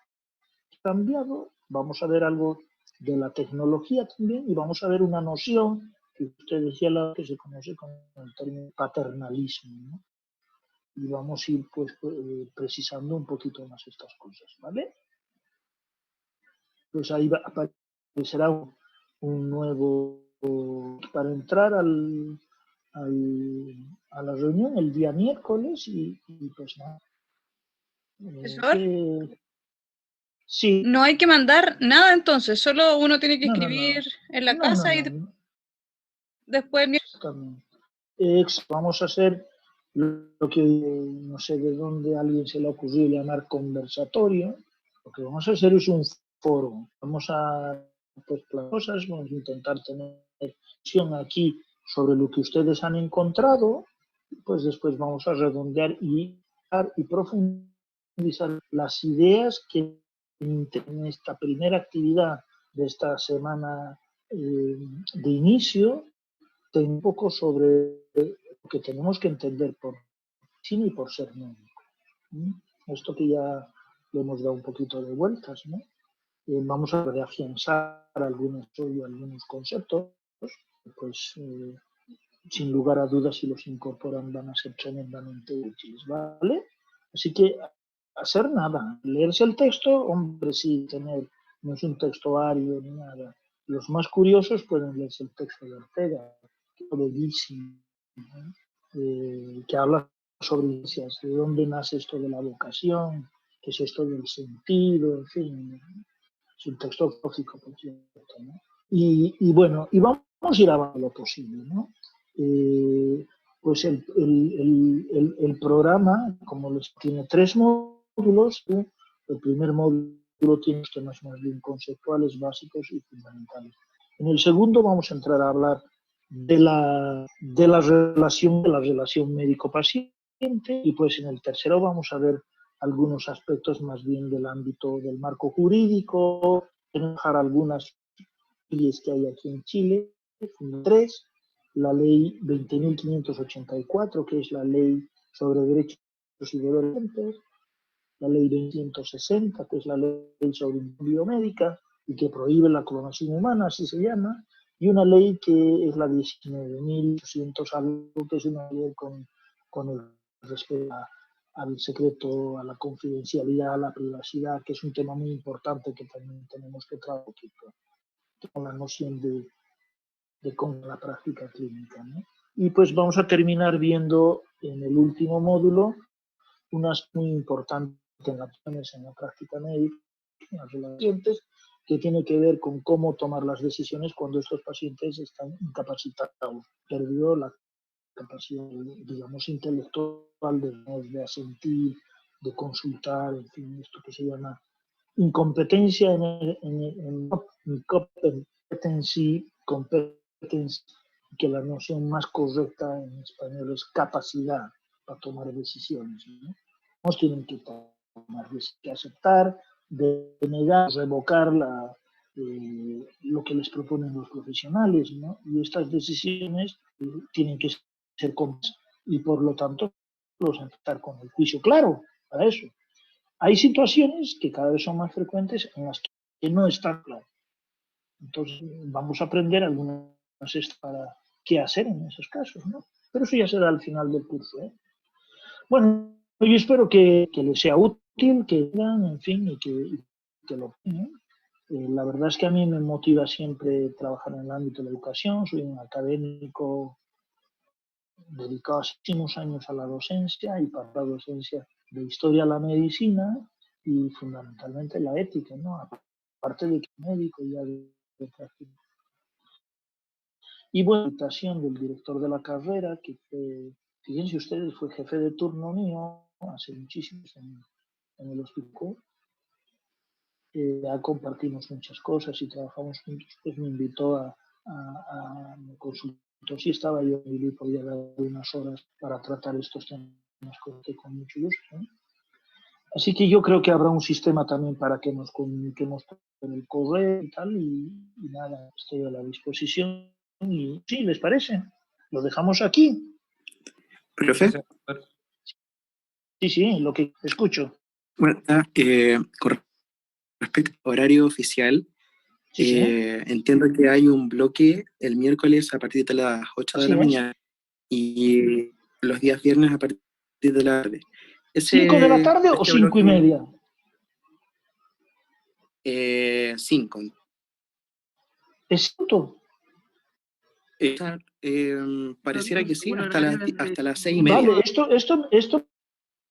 cambiado, vamos a ver algo de la tecnología también y vamos a ver una noción que usted decía que se conoce con el término paternalismo, ¿no? Y vamos a ir pues precisando un poquito más estas cosas, ¿vale? Pues ahí aparecerá un nuevo para entrar a la reunión el día miércoles y pues nada. ¿Profesor? Sí. No hay que mandar nada entonces, solo uno tiene que escribir en la casa y después... Exactamente. Vamos a hacer lo que no sé de dónde a alguien se le ocurrió llamar conversatorio. Lo que vamos a hacer es un foro. Vamos a hacer cosas, vamos a intentar tener visión aquí sobre lo que ustedes han encontrado, pues después vamos a redondear y profundizar las ideas que en esta primera actividad de esta semana de inicio, tengo un poco sobre lo que tenemos que entender por cine y por ser médico. Esto que ya le hemos dado un poquito de vueltas, ¿no? Vamos a reafianzar algunos conceptos, pues sin lugar a dudas, si los incorporan van a ser tremendamente útiles, ¿vale? Así que hacer nada, leerse el texto, hombre, sí, no es un texto ario ni nada. Los más curiosos pueden leerse el texto de Ortega, que es bellísimo, ¿no? Que habla sobre de dónde nace esto de la vocación, qué es esto del sentido, en fin. Es un texto lógico, por cierto, ¿no? Y bueno, y vamos a ir a lo posible, ¿no? Pues el programa, como les tiene 3 módulos, el primer módulo tiene temas más bien conceptuales, básicos y fundamentales. En el segundo vamos a entrar a hablar de la relación médico-paciente y pues en el tercero vamos a ver algunos aspectos más bien del ámbito del marco jurídico, dejar algunas leyes que hay aquí en Chile, 3, la ley 20.584, que es la ley sobre derechos y deberes, la ley 260, que es la ley sobre biomédica y que prohíbe la clonación humana, así se llama, y una ley que es la 19.800 algo, que es una ley con el respeto al secreto, a la confidencialidad, a la privacidad, que es un tema muy importante que también tenemos que tratar un poquito con la noción de con la práctica clínica, ¿no? Y pues vamos a terminar viendo en el último módulo unas muy importantes en la práctica médica, en las relaciones, que tiene que ver con cómo tomar las decisiones cuando estos pacientes están incapacitados. Perdió la capacidad, digamos, intelectual de asentir, de consultar, en fin, esto que se llama incompetencia competencia, que la noción más correcta en español es capacidad para tomar decisiones, ¿no? Nos tienen que tomar, que aceptar, denegar, revocar lo que les proponen los profesionales, ¿no? Y estas decisiones tienen que ser complejas y por lo tanto los empezar con el juicio claro para eso. Hay situaciones que cada vez son más frecuentes en las que no están claras. Entonces vamos a aprender algunas para qué hacer en esos casos, ¿no? Pero eso ya será al final del curso, ¿eh? Bueno, yo espero que les sea útil, que vean, en fin, y que lo opinen. La verdad es que a mí me motiva siempre trabajar en el ámbito de la educación. Soy un académico dedicado hace muchos años a la docencia y para la docencia de historia a la medicina y fundamentalmente la ética, ¿no? Aparte de que médico ya de práctica. Y bueno, la invitación del director de la carrera, que fue, fíjense ustedes, fue jefe de turno mío hace muchísimos años en el hospital. Ya compartimos muchas cosas y trabajamos juntos, pues me invitó a me consultó si estaba yo y podía dar unas horas para tratar estos temas con mucho gusto, ¿no? Así que yo creo que habrá un sistema también para que nos comuniquemos por el correo y tal, y nada, estoy a la disposición. Y sí, ¿les parece? Lo dejamos aquí. Profe. Sí, lo que escucho. Bueno, con respecto al horario oficial, Sí. entiendo que hay un bloque el miércoles a partir de las 8 de la mañana y los días viernes a partir de la tarde. ¿5 de la tarde o 5:30? 5. ¿Es cierto? Pareciera que sí, hasta las 6:30. Vale, esto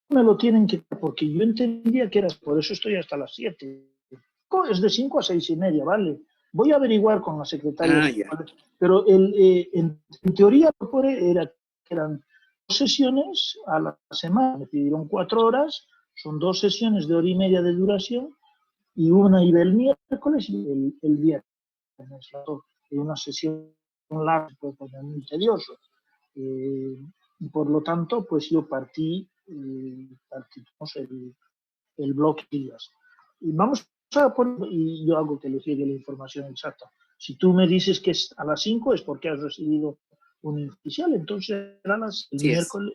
me lo tienen que... Porque yo entendía que era... Por eso estoy hasta las 7. Es de 5 a 6:30, ¿vale? Voy a averiguar con la secretaria. Pero en teoría eran 2 sesiones a la semana. Me pidieron 4 horas. Son 2 sesiones de 1:30 de duración. Y una iba el miércoles y el viernes. Una sesión larga, pues muy tedioso. Y por lo tanto, pues yo partimos el bloque de días. Y vamos a poner, y yo hago que les llegue la información exacta. Si tú me dices que es a las 5 es porque has recibido un oficial, entonces será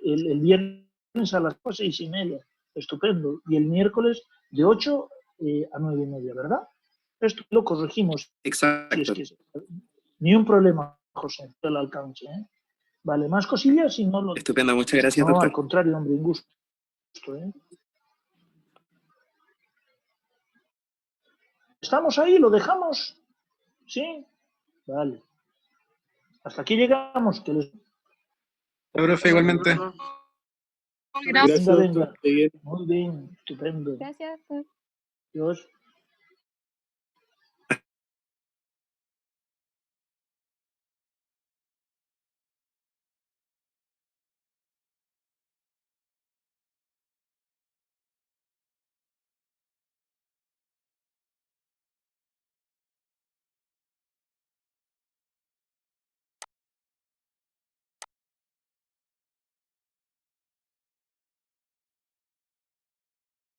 el viernes a las 6:30. Estupendo. Y el miércoles de 8 a 9:30, ¿verdad? Esto lo corregimos. Exacto. Si es que ni un problema, José, el alcance, ¿eh? Vale, más cosillas y no lo... Estupendo, muchas gracias, no, doctor. Al contrario, hombre, un gusto, ¿eh? ¿Estamos ahí? ¿Lo dejamos? ¿Sí? Vale. Hasta aquí llegamos. Que les... Profe, igualmente. Gracias. Venga. Muy bien, estupendo. Gracias, doctor. Dios.